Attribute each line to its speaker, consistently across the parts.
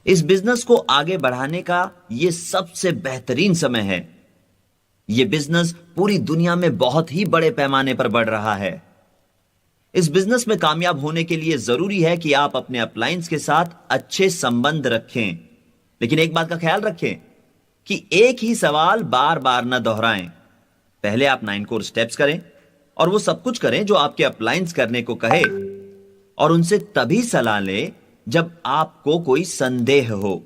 Speaker 1: इस बिजनेस को आगे बढ़ाने का यह सबसे बेहतरीन समय है। यह बिजनेस पूरी दुनिया में बहुत ही बड़े पैमाने पर बढ़ रहा है। इस बिजनेस में कामयाब होने के लिए जरूरी है कि आप अपने अपलायंस के साथ अच्छे संबंध रखें, लेकिन एक बात का ख्याल रखें कि एक ही सवाल बार बार न दोहराएं। पहले आप 9 कोर स्टेप्स करें और वो सब कुछ करें जो आपके अपलायंस करने को कहे, और उनसे तभी सलाह लें जब आपको कोई संदेह हो।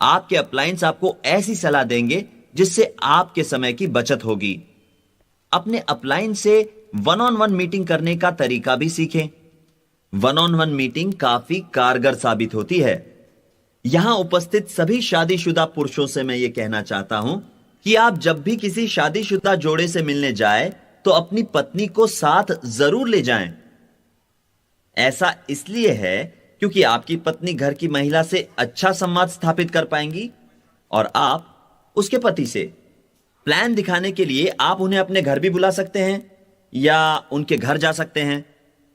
Speaker 1: आपके अपलायंस आपको ऐसी सलाह देंगे जिससे आपके समय की बचत होगी। अपने अपलायंस से वन ऑन वन मीटिंग करने का तरीका भी सीखें। वन ऑन वन मीटिंग काफी कारगर साबित होती है। यहां उपस्थित सभी शादीशुदा पुरुषों से मैं यह कहना चाहता हूं कि आप जब भी किसी शादीशुदा जोड़े से मिलने जाएं तो अपनी पत्नी को साथ जरूर ले जाएं। ऐसा इसलिए है क्योंकि आपकी पत्नी घर की महिला से अच्छा संवाद स्थापित कर पाएंगी और आप उसके पति से। प्लान दिखाने के लिए आप उन्हें अपने घर भी बुला सकते हैं या उनके घर जा सकते हैं,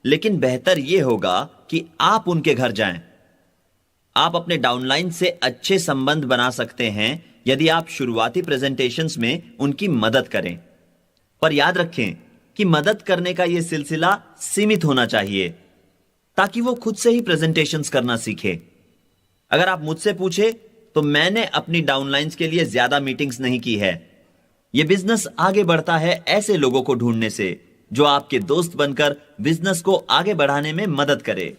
Speaker 1: लेकिन बेहतर यह होगा कि आप उनके घर जाएं। आप अपने डाउनलाइन से अच्छे संबंध बना सकते हैं यदि आप शुरुआती प्रेजेंटेशंस में उनकी मदद करें। पर याद रखें कि मदद करने का यह सिलसिला सीमित होना चाहिए ताकि वो खुद से ही प्रेजेंटेशंस करना सीखे। अगर आप मुझसे पूछे तो मैंने अपनी डाउनलाइंस के लिए ज्यादा मीटिंग्स नहीं की है। यह बिजनेस आगे बढ़ता है ऐसे लोगों को ढूंढने से जो आपके दोस्त बनकर बिजनेस को आगे बढ़ाने में मदद करे।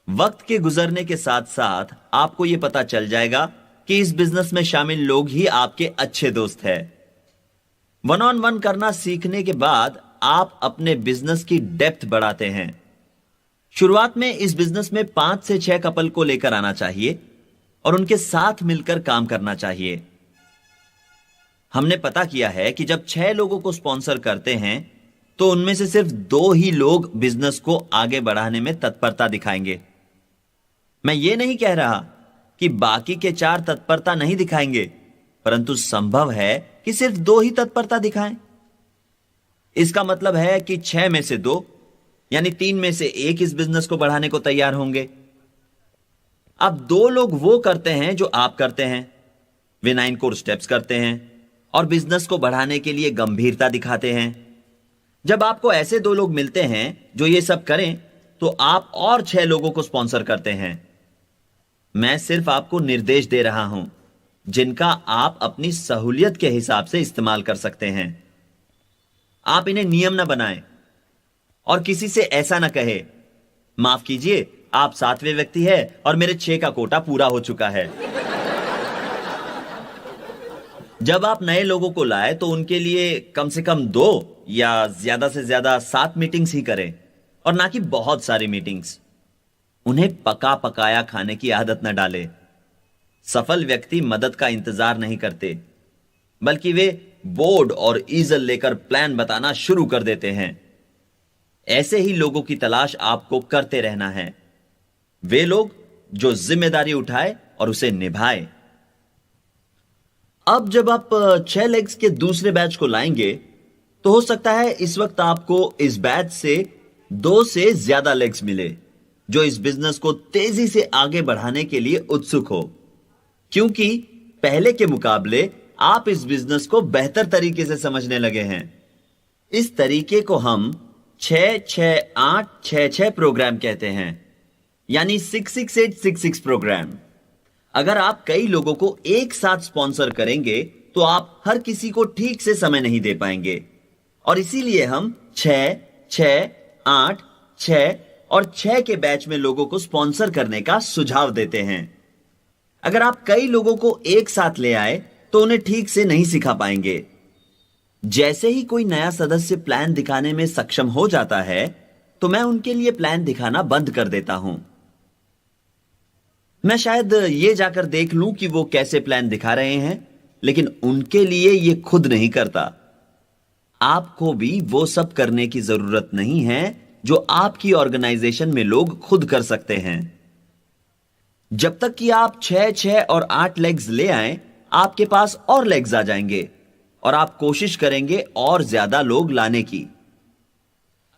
Speaker 1: वक्त के गुजरने के साथ साथ आपको यह पता चल जाएगा कि इस बिजनेस में शामिल लोग ही आपके अच्छे दोस्त हैं। वन ऑन वन करना सीखने के बाद आप अपने बिजनेस की डेप्थ बढ़ाते हैं। शुरुआत में इस बिजनेस में 5 से 6 कपल को लेकर आना चाहिए और उनके साथ मिलकर काम करना चाहिए। हमने पता किया है कि जब 6 लोगों को स्पॉन्सर करते हैं तो उनमें से सिर्फ 2 ही लोग बिजनेस को आगे बढ़ाने में तत्परता दिखाएंगे। मैं यह नहीं कह रहा कि बाकी के 4 तत्परता नहीं दिखाएंगे, परंतु संभव है कि सिर्फ 2 ही तत्परता दिखाएं। इसका मतलब है कि 6 में से 2 यानी 3 में से 1 इस बिजनेस को बढ़ाने को तैयार होंगे। अब 2 लोग वो करते हैं जो आप करते हैं। वे 9 कोर स्टेप्स करते हैं और बिजनेस को बढ़ाने के लिए गंभीरता दिखाते हैं। जब आपको ऐसे 2 लोग मिलते हैं जो ये सब करें तो आप और 6 लोगों को स्पॉन्सर करते हैं। मैं सिर्फ आपको निर्देश दे रहा हूं जिनका आप अपनी सहूलियत के हिसाब से इस्तेमाल कर सकते हैं। आप इन्हें नियम ना बनाएं और किसी से ऐसा ना कहे, माफ कीजिए आप 7वें व्यक्ति है और मेरे 6 का कोटा पूरा हो चुका है। जब आप नए लोगों को लाए तो उनके लिए कम से कम 2 या ज्यादा से ज्यादा 7 मीटिंग्स ही करें और ना कि बहुत सारी मीटिंग्स। उन्हें पका पकाया खाने की आदत न डाले। सफल व्यक्ति मदद का इंतजार नहीं करते, बल्कि वे बोर्ड और ईजल लेकर प्लान बताना शुरू कर देते हैं। ऐसे ही लोगों की तलाश आपको करते रहना है। वे लोग जो जिम्मेदारी उठाए और उसे निभाए। अब जब आप 6 लेग्स के दूसरे बैच को लाएंगे तो हो सकता है इस वक्त आपको इस बैच से 2 से ज्यादा लेग्स मिले जो इस बिजनेस को तेजी से आगे बढ़ाने के लिए उत्सुक हो, क्योंकि पहले के मुकाबले आप इस बिजनेस को बेहतर तरीके से समझने लगे हैं। इस तरीके को हम 6-6-8-6-6 प्रोग्राम कहते हैं, यानी 66866 प्रोग्राम। अगर आप कई लोगों को एक साथ स्पॉन्सर करेंगे तो आप हर किसी को ठीक से समय नहीं दे पाएंगे, और इसीलिए हम 6-6-8-6 और 6 के बैच में लोगों को स्पॉन्सर करने का सुझाव देते हैं। अगर आप कई लोगों को एक साथ ले आए तो उन्हें ठीक से नहीं सिखा पाएंगे। जैसे ही कोई नया सदस्य प्लान दिखाने में सक्षम हो जाता है तो मैं उनके लिए प्लान दिखाना बंद कर देता हूं। मैं शायद यह जाकर देख लूं कि वो कैसे प्लान दिखा रहे हैं, लेकिन उनके लिए यह खुद नहीं करता। आपको भी वो सब करने की जरूरत नहीं है जो आपकी ऑर्गेनाइजेशन में लोग खुद कर सकते हैं। जब तक कि आप 6-6 और 8 लेग्स ले आए, आपके पास और लेग्स आ जाएंगे और आप कोशिश करेंगे और ज्यादा लोग लाने की।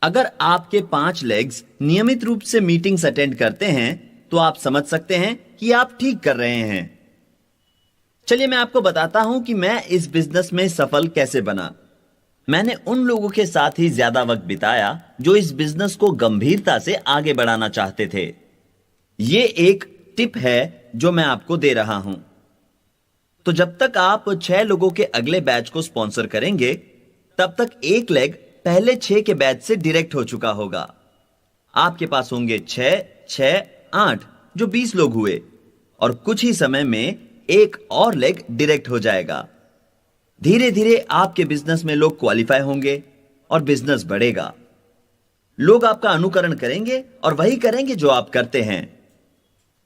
Speaker 1: अगर आपके 5 लेग्स नियमित रूप से मीटिंग्स अटेंड करते हैं तो आप समझ सकते हैं कि आप ठीक कर रहे हैं। चलिए मैं आपको बताता हूं कि मैं इस बिजनेस में सफल कैसे बना। मैंने उन लोगों के साथ ही ज्यादा वक्त बिताया जो इस बिजनेस को गंभीरता से आगे बढ़ाना चाहते थे। ये एक टिप है जो मैं आपको दे रहा हूं। तो जब तक आप 6 लोगों के अगले बैच को स्पॉन्सर करेंगे, तब तक एक लेग पहले 6 के बैच से डायरेक्ट हो चुका होगा। आपके पास होंगे 6, 6, 8 जो 20 लोग हुए, और कुछ ही समय में एक और लेग डायरेक्ट हो जाएगा। धीरे धीरे आपके बिजनेस में लोग क्वालिफाई होंगे और बिजनेस बढ़ेगा। लोग आपका अनुकरण करेंगे और वही करेंगे जो आप करते हैं।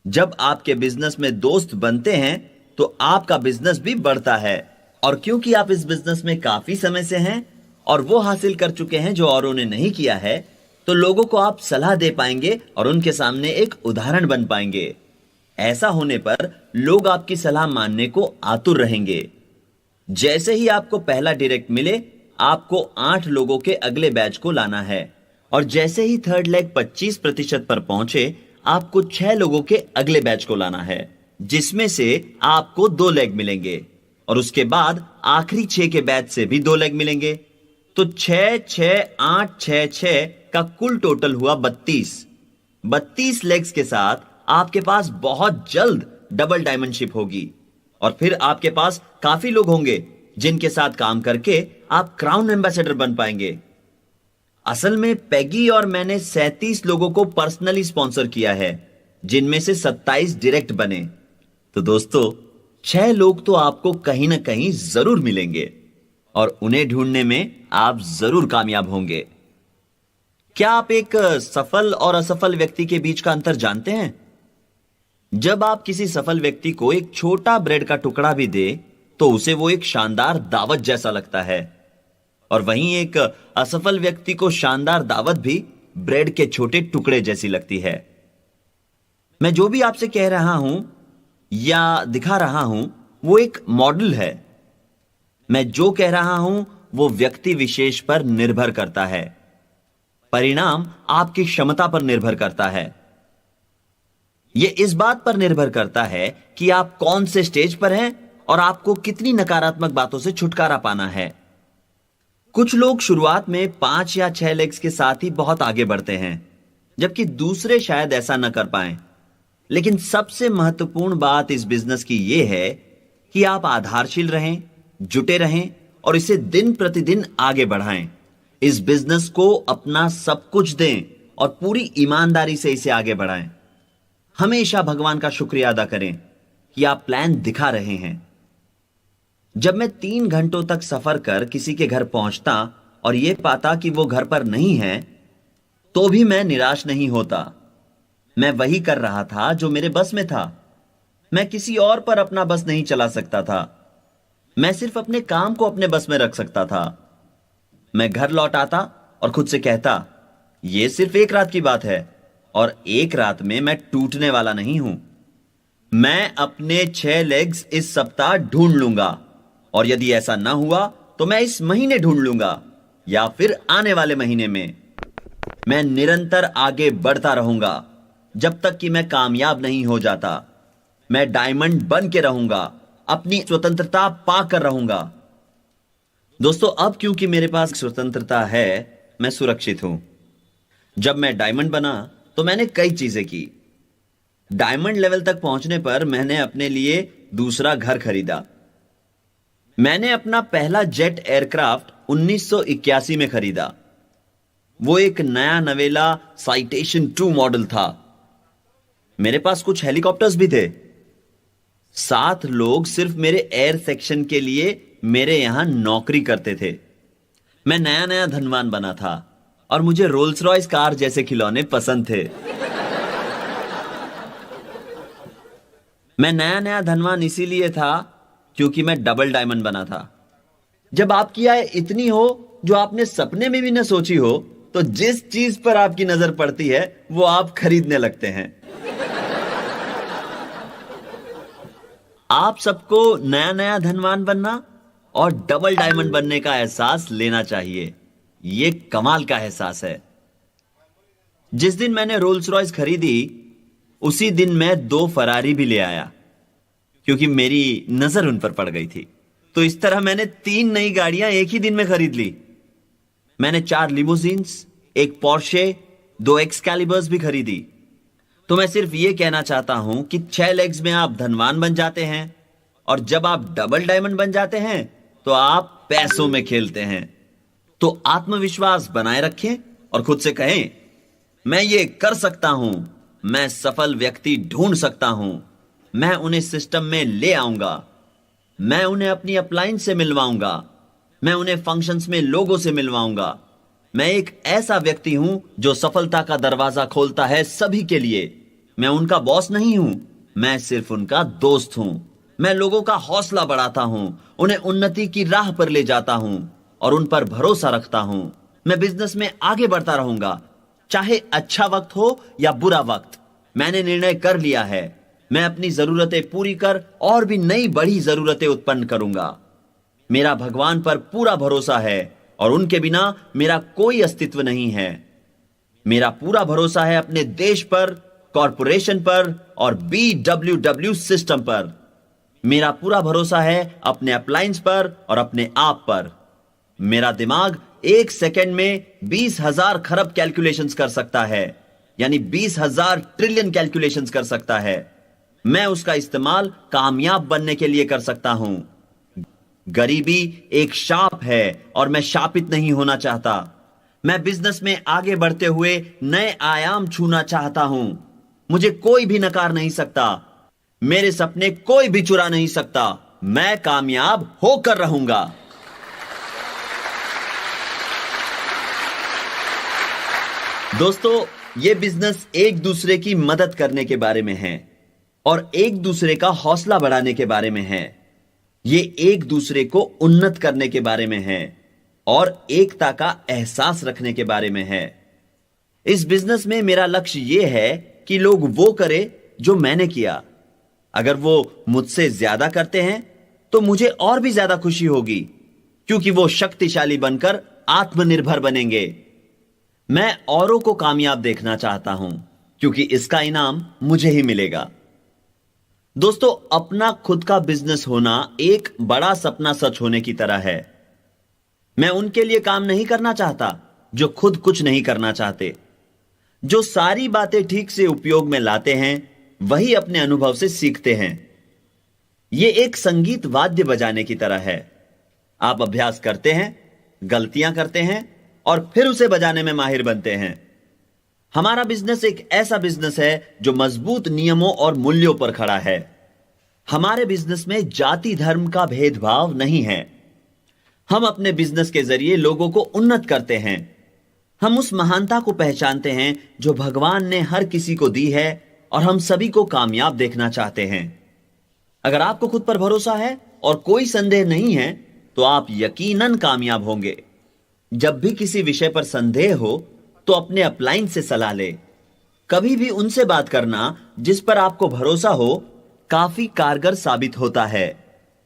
Speaker 1: जब आपके बिजनेस में दोस्त बनते हैं तो आपका बिजनेस भी बढ़ता है। और क्योंकि आप इस बिजनेस में काफी समय से हैं और वो हासिल कर चुके हैं जो औरों ने नहीं किया है, तो लोगों को आप सलाह दे पाएंगे और उनके सामने एक उदाहरण बन पाएंगे। ऐसा होने पर लोग आपकी सलाह मानने को आतुर रहेंगे। जैसे ही आपको पहला डायरेक्ट मिले, आपको 8 लोगों के अगले बैच को लाना है, और जैसे ही थर्ड लेग 25% पर पहुंचे, आपको 6 लोगों के अगले बैच को लाना है, जिसमें से आपको 2 लेग मिलेंगे, और उसके बाद आखिरी 6 के बैच से भी 2 लेग मिलेंगे। तो 6, 6, 8, 6, 6 का कुल टोटल हुआ 32 लेग्स के साथ आपके पास बहुत जल्द डबल डायमंडशिप होगी, और फिर आपके पास काफी लोग होंगे जिनके साथ काम करके आप क्राउन एम्बेसडर बन पाएंगे। असल में पैगी और मैंने 37 लोगों को पर्सनली स्पॉन्सर किया है, जिनमें से 27 डायरेक्ट बने। तो दोस्तों, 6 लोग तो आपको कहीं ना कहीं जरूर मिलेंगे, और उन्हें ढूंढने में आप जरूर कामयाब होंगे। क्या आप एक सफल और असफल व्यक्ति के बीच का अंतर जानते हैं? जब आप किसी सफल व्यक्ति को एक छोटा ब्रेड का टुकड़ा भी दे, तो उसे वो एक शानदार दावत जैसा लगता है, और वहीं एक असफल व्यक्ति को शानदार दावत भी ब्रेड के छोटे टुकड़े जैसी लगती है। मैं जो भी आपसे कह रहा हूं या दिखा रहा हूं, वो एक मॉडल है। मैं जो कह रहा हूं वो व्यक्ति विशेष पर निर्भर करता है। परिणाम आपकी क्षमता पर निर्भर करता है। यह इस बात पर निर्भर करता है कि आप कौन से स्टेज पर हैं और आपको कितनी नकारात्मक बातों से छुटकारा पाना है। कुछ लोग शुरुआत में 5 या 6 लेग्स के साथ ही बहुत आगे बढ़ते हैं, जबकि दूसरे शायद ऐसा न कर पाएं। लेकिन सबसे महत्वपूर्ण बात इस बिजनेस की यह है कि आप आधारशील रहें, जुटे रहें और इसे दिन प्रतिदिन आगे बढ़ाएं। इस बिजनेस को अपना सब कुछ दें और पूरी ईमानदारी से इसे आगे बढ़ाएं। हमेशा भगवान का शुक्रिया अदा करें कि आप प्लान दिखा रहे हैं। जब मैं 3 घंटों तक सफर कर किसी के घर पहुंचता और यह पाता कि वो घर पर नहीं है, तो भी मैं निराश नहीं होता। मैं वही कर रहा था जो मेरे बस में था। मैं किसी और पर अपना बस नहीं चला सकता था। मैं सिर्फ अपने काम को अपने बस में रख सकता था। मैं घर लौट आता और खुद से कहता, यह सिर्फ एक रात की बात है, और एक रात में मैं टूटने वाला नहीं हूं। मैं अपने 6 लेग्स इस सप्ताह ढूंढ लूंगा, और यदि ऐसा ना हुआ तो मैं इस महीने ढूंढ लूंगा, या फिर आने वाले महीने में। मैं निरंतर आगे बढ़ता रहूंगा जब तक कि मैं कामयाब नहीं हो जाता। मैं डायमंड बन के रहूंगा, अपनी स्वतंत्रता पाकर रहूंगा। दोस्तों, अब क्योंकि मेरे पास स्वतंत्रता है, मैं सुरक्षित हूं। जब मैं डायमंड बना तो मैंने कई चीजें की। डायमंड लेवल तक पहुंचने पर मैंने अपने लिए दूसरा घर खरीदा। मैंने अपना पहला जेट एयरक्राफ्ट 1981 में खरीदा। वो एक नया नवेला साइटेशन 2 मॉडल था। मेरे पास कुछ हेलीकॉप्टर्स भी थे। 7 लोग सिर्फ मेरे एयर सेक्शन के लिए मेरे यहां नौकरी करते थे। मैं नया नया धनवान बना था और मुझे रोल्स रॉयस कार जैसे खिलौने पसंद थे। मैं नया नया धनवान इसीलिए था क्योंकि मैं डबल डायमंड बना था। जब आपकी आय इतनी हो जो आपने सपने में भी न सोची हो, तो जिस चीज पर आपकी नजर पड़ती है वो आप खरीदने लगते हैं। आप सबको नया नया धनवान बनना और डबल डायमंड बनने का एहसास लेना चाहिए। यह कमाल का एहसास है। जिस दिन मैंने रोल्स रॉयस खरीदी, उसी दिन मैं 2 फरारी भी ले आया, क्योंकि मेरी नजर उन पर पड़ गई थी। तो इस तरह मैंने 3 नई गाड़ियां एक ही दिन में खरीद ली। मैंने 4 लिमोजीन्स, 1 पोर्शे, 2 एक्सकैलिबर्स भी खरीदी। तो मैं सिर्फ यह कहना चाहता हूं कि 6 लेग्स में आप धनवान बन जाते हैं, और जब आप डबल डायमंड बन जाते हैं तो आप पैसों में खेलते हैं। तो आत्मविश्वास बनाए रखें और खुद से कहें, मैं ये कर सकता हूं, मैं सफल व्यक्ति ढूंढ सकता हूं, मैं उन्हें सिस्टम में ले आऊंगा, मैं उन्हें अपनी अपलाइन से मिलवाऊंगा, मैं उन्हें फंक्शंस में लोगों से मिलवाऊंगा। मैं एक ऐसा व्यक्ति हूं जो सफलता का दरवाजा खोलता है सभी के लिए। मैं उनका बॉस नहीं हूं, मैं सिर्फ उनका दोस्त हूं। मैं लोगों का हौसला बढ़ाता हूं, उन्हें उन्नति की राह पर ले जाता हूं और उन पर भरोसा रखता हूं। मैं बिजनेस में आगे बढ़ता रहूंगा, चाहे अच्छा वक्त हो या बुरा वक्त। मैंने निर्णय कर लिया है, मैं अपनी जरूरतें पूरी कर और भी नई बड़ी जरूरतें उत्पन्न करूंगा। मेरा भगवान पर पूरा भरोसा है और उनके बिना मेरा कोई अस्तित्व नहीं है। मेरा पूरा भरोसा है अपने देश पर, कॉरपोरेशन पर और BWW सिस्टम पर। मेरा पूरा भरोसा है अपने अप्लायंस पर और अपने आप पर। मेरा दिमाग 1 सेकेंड में 20,000 खरब कैलकुलेशंस कर सकता है, यानी 20,000 ट्रिलियन कैलकुलेशंस कर सकता है। मैं उसका इस्तेमाल कामयाब बनने के लिए कर सकता हूं। गरीबी एक शाप है और मैं शापित नहीं होना चाहता। मैं बिजनेस में आगे बढ़ते हुए नए आयाम छूना चाहता हूं। मुझे कोई भी नकार नहीं सकता, मेरे सपने कोई भी चुरा नहीं सकता। मैं कामयाब होकर रहूंगा। दोस्तों, यह बिजनेस एक दूसरे की मदद करने के बारे में है और एक दूसरे का हौसला बढ़ाने के बारे में है। ये एक दूसरे को उन्नत करने के बारे में है और एकता का एहसास रखने के बारे में है। इस बिजनेस में मेरा लक्ष्य यह है कि लोग वो करें जो मैंने किया। अगर वो मुझसे ज्यादा करते हैं तो मुझे और भी ज्यादा खुशी होगी, क्योंकि वो शक्तिशाली बनकर आत्मनिर्भर बनेंगे। मैं औरों को कामयाब देखना चाहता हूं, क्योंकि इसका इनाम मुझे ही मिलेगा। दोस्तों, अपना खुद का बिजनेस होना एक बड़ा सपना सच होने की तरह है। मैं उनके लिए काम नहीं करना चाहता जो खुद कुछ नहीं करना चाहते। जो सारी बातें ठीक से उपयोग में लाते हैं वही अपने अनुभव से सीखते हैं। यह एक संगीत वाद्य बजाने की तरह है। आप अभ्यास करते हैं, गलतियां करते हैं और फिर उसे बजाने में माहिर बनते हैं। हमारा बिजनेस एक ऐसा बिजनेस है जो मजबूत नियमों और मूल्यों पर खड़ा है। हमारे बिजनेस में जाति धर्म का भेदभाव नहीं है। हम अपने बिजनेस के जरिए लोगों को उन्नत करते हैं। हम उस महानता को पहचानते हैं जो भगवान ने हर किसी को दी है और हम सभी को कामयाब देखना चाहते हैं। अगर आपको खुद पर भरोसा है और कोई संदेह नहीं है तो आप यकीनन कामयाब होंगे। जब भी किसी विषय पर संदेह हो तो अपने अपलाइन से सलाह ले। कभी भी उनसे बात करना जिस पर आपको भरोसा हो काफी कारगर साबित होता है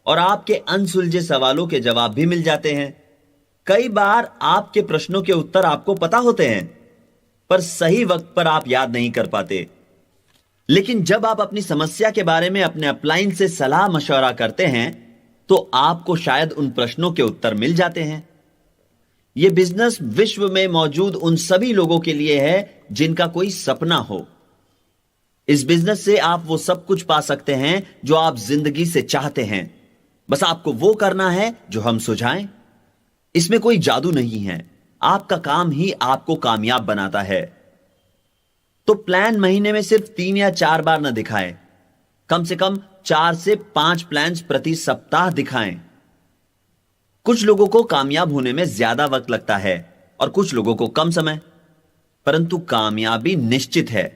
Speaker 1: और आपके अनसुलझे सवालों के जवाब भी मिल जाते हैं। कई बार आपके प्रश्नों के उत्तर आपको पता होते हैं, पर सही वक्त पर आप याद नहीं कर पाते। लेकिन जब आप अपनी समस्या के बारे में अपने अपलाइन से सलाह मशवरा करते हैं तो आपको शायद उन प्रश्नों के उत्तर मिल जाते हैं। यह बिजनेस विश्व में मौजूद उन सभी लोगों के लिए है जिनका कोई सपना हो। इस बिजनेस से आप वो सब कुछ पा सकते हैं जो आप जिंदगी से चाहते हैं। बस आपको वो करना है जो हम सुझाएं। इसमें कोई जादू नहीं है, आपका काम ही आपको कामयाब बनाता है। तो प्लान महीने में सिर्फ 3 या 4 बार न दिखाएं, कम से कम 4 से 5 प्लान्स प्रति सप्ताह दिखाएं। कुछ लोगों को कामयाब होने में ज्यादा वक्त लगता है और कुछ लोगों को कम समय, परंतु कामयाबी निश्चित है।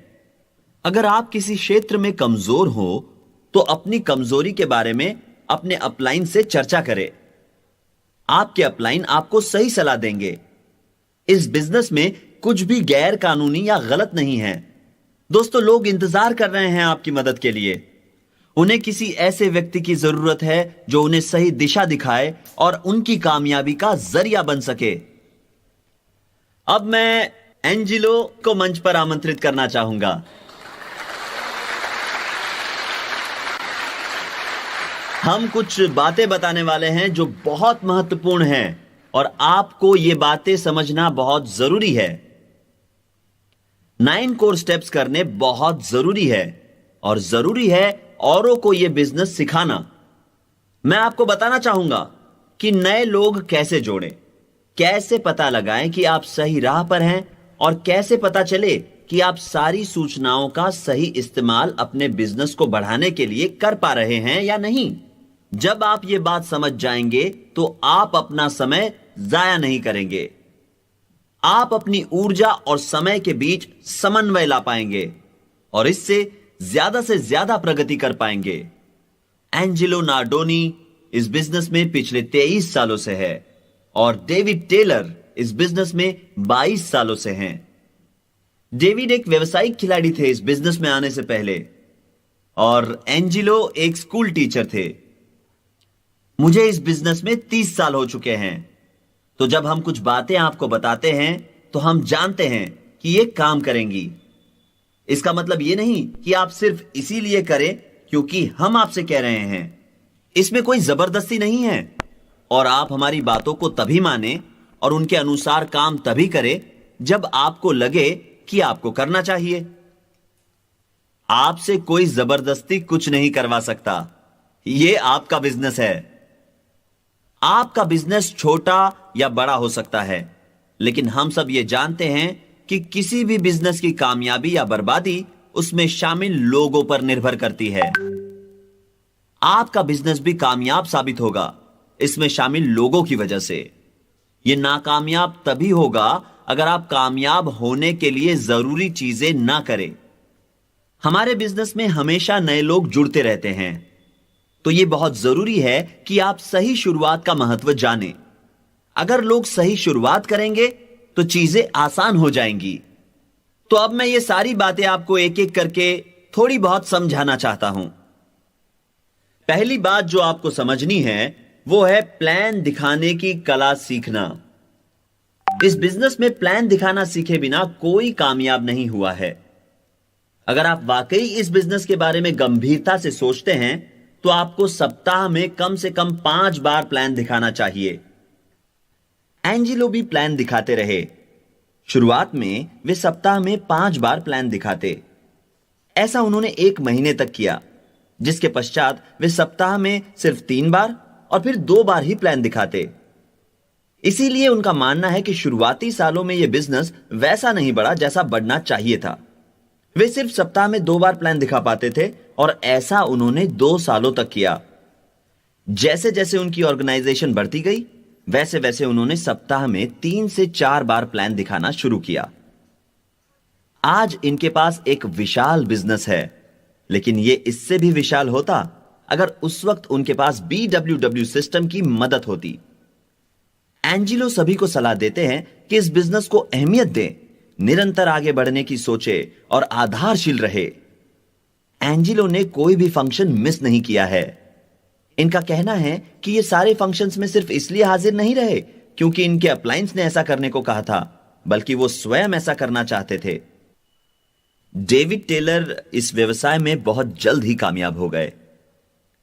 Speaker 1: अगर आप किसी क्षेत्र में कमजोर हो तो अपनी कमजोरी के बारे में अपने अपलाइन से चर्चा करें। आपके अपलाइन आपको सही सलाह देंगे। इस बिजनेस में कुछ भी गैर कानूनी या गलत नहीं है। दोस्तों, लोग इंतजार कर रहे हैं आपकी मदद के लिए। उन्हें किसी ऐसे व्यक्ति की जरूरत है जो उन्हें सही दिशा दिखाए और उनकी कामयाबी का जरिया बन सके। अब मैं एंजिलो को मंच पर आमंत्रित करना चाहूंगा। हम कुछ बातें बताने वाले हैं जो बहुत महत्वपूर्ण हैं और आपको ये बातें समझना बहुत जरूरी है। 9 कोर स्टेप्स करने बहुत जरूरी है और जरूरी है औरों को यह बिजनेस सिखाना। मैं आपको बताना चाहूंगा कि नए लोग कैसे जोड़ें, कैसे पता लगाएं कि आप सही राह पर हैं और कैसे पता चले कि आप सारी सूचनाओं का सही इस्तेमाल अपने बिजनेस को बढ़ाने के लिए कर पा रहे हैं या नहीं। जब आप ये बात समझ जाएंगे तो आप अपना समय जाया नहीं करेंगे। आप अपनी ऊर्जा और समय के बीच समन्वय ला पाएंगे और इससे ज्यादा से ज्यादा प्रगति कर पाएंगे। एंजेलो नार्डोनी इस बिजनेस में पिछले 23 सालों से है और डेविड टेलर इस बिजनेस में 22 सालों से हैं। डेविड एक व्यावसायिक खिलाड़ी थे इस बिजनेस में आने से पहले और एंजेलो एक स्कूल टीचर थे। मुझे इस बिजनेस में 30 साल हो चुके हैं, तो जब हम कुछ बातें आपको बताते हैं तो हम जानते हैं कि ये काम करेंगी। इसका मतलब ये नहीं कि आप सिर्फ इसीलिए करें क्योंकि हम आपसे कह रहे हैं। इसमें कोई जबरदस्ती नहीं है और आप हमारी बातों को तभी माने और उनके अनुसार काम तभी करें जब आपको लगे कि आपको करना चाहिए। आपसे कोई जबरदस्ती कुछ नहीं करवा सकता। यह आपका बिजनेस है। आपका बिजनेस छोटा या बड़ा हो सकता है, लेकिन हम सब यह जानते हैं कि किसी भी बिजनेस की कामयाबी या बर्बादी उसमें शामिल लोगों पर निर्भर करती है। आपका बिजनेस भी कामयाब साबित होगा इसमें शामिल लोगों की वजह से। यह नाकामयाब तभी होगा अगर आप कामयाब होने के लिए जरूरी चीजें ना करें। हमारे बिजनेस में हमेशा नए लोग जुड़ते रहते हैं, तो यह बहुत जरूरी है कि आप सही शुरुआत का महत्व जानें। अगर लोग सही शुरुआत करेंगे तो चीजें आसान हो जाएंगी। तो अब मैं ये सारी बातें आपको एक एक करके थोड़ी बहुत समझाना चाहता हूं। पहली बात जो आपको समझनी है वो है प्लान दिखाने की कला सीखना। इस बिजनेस में प्लान दिखाना सीखे बिना कोई कामयाब नहीं हुआ है। अगर आप वाकई इस बिजनेस के बारे में गंभीरता से सोचते हैं तो आपको सप्ताह में कम से कम 5 बार प्लान दिखाना चाहिए। एंजेलो भी प्लान दिखाते रहे। शुरुआत में वे सप्ताह में 5 बार प्लान दिखाते। ऐसा उन्होंने 1 महीने तक किया, जिसके पश्चात वे सप्ताह में सिर्फ 3 बार और फिर 2 बार ही प्लान दिखाते। इसीलिए उनका मानना है कि शुरुआती सालों में यह बिजनेस वैसा नहीं बढ़ा जैसा बढ़ना चाहिए था। वे सिर्फ सप्ताह में 2 बार प्लान दिखा पाते थे और ऐसा उन्होंने 2 सालों तक किया। जैसे जैसे उनकी ऑर्गेनाइजेशन बढ़ती गई, वैसे वैसे उन्होंने सप्ताह में 3 से 4 बार प्लान दिखाना शुरू किया। आज इनके पास एक विशाल बिजनेस है, लेकिन यह इससे भी विशाल होता अगर उस वक्त उनके पास BWW सिस्टम की मदद होती। एंजेलो सभी को सलाह देते हैं कि इस बिजनेस को अहमियत दें, निरंतर आगे बढ़ने की सोचे और आधारशील रहे। एंजेलो ने कोई भी फंक्शन मिस नहीं किया है। इनका कहना है कि ये सारे फंक्शंस में सिर्फ इसलिए हाजिर नहीं रहे क्योंकि इनके अपलायंस ने ऐसा करने को कहा था, बल्कि वो स्वयं ऐसा करना चाहते थे। डेविड टेलर इस व्यवसाय में बहुत जल्द ही कामयाब हो गए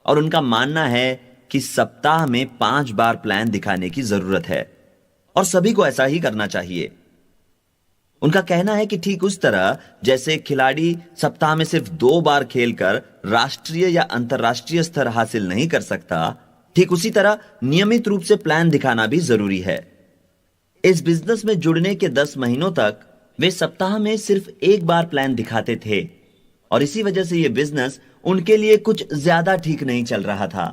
Speaker 1: और उनका मानना है कि सप्ताह में 5 बार प्लान दिखाने की जरूरत है और सभी को ऐसा ही करना चाहिए। उनका कहना है कि ठीक उस तरह जैसे खिलाड़ी सप्ताह में सिर्फ 2 बार खेलकर राष्ट्रीय या अंतर्राष्ट्रीय स्तर हासिल नहीं कर सकता, ठीक उसी तरह नियमित रूप से प्लान दिखाना भी जरूरी है। इस बिजनेस में जुड़ने के 10 महीनों तक वे सप्ताह में सिर्फ 1 बार प्लान दिखाते थे और इसी वजह से यह बिजनेस उनके लिए कुछ ज्यादा ठीक नहीं चल रहा था।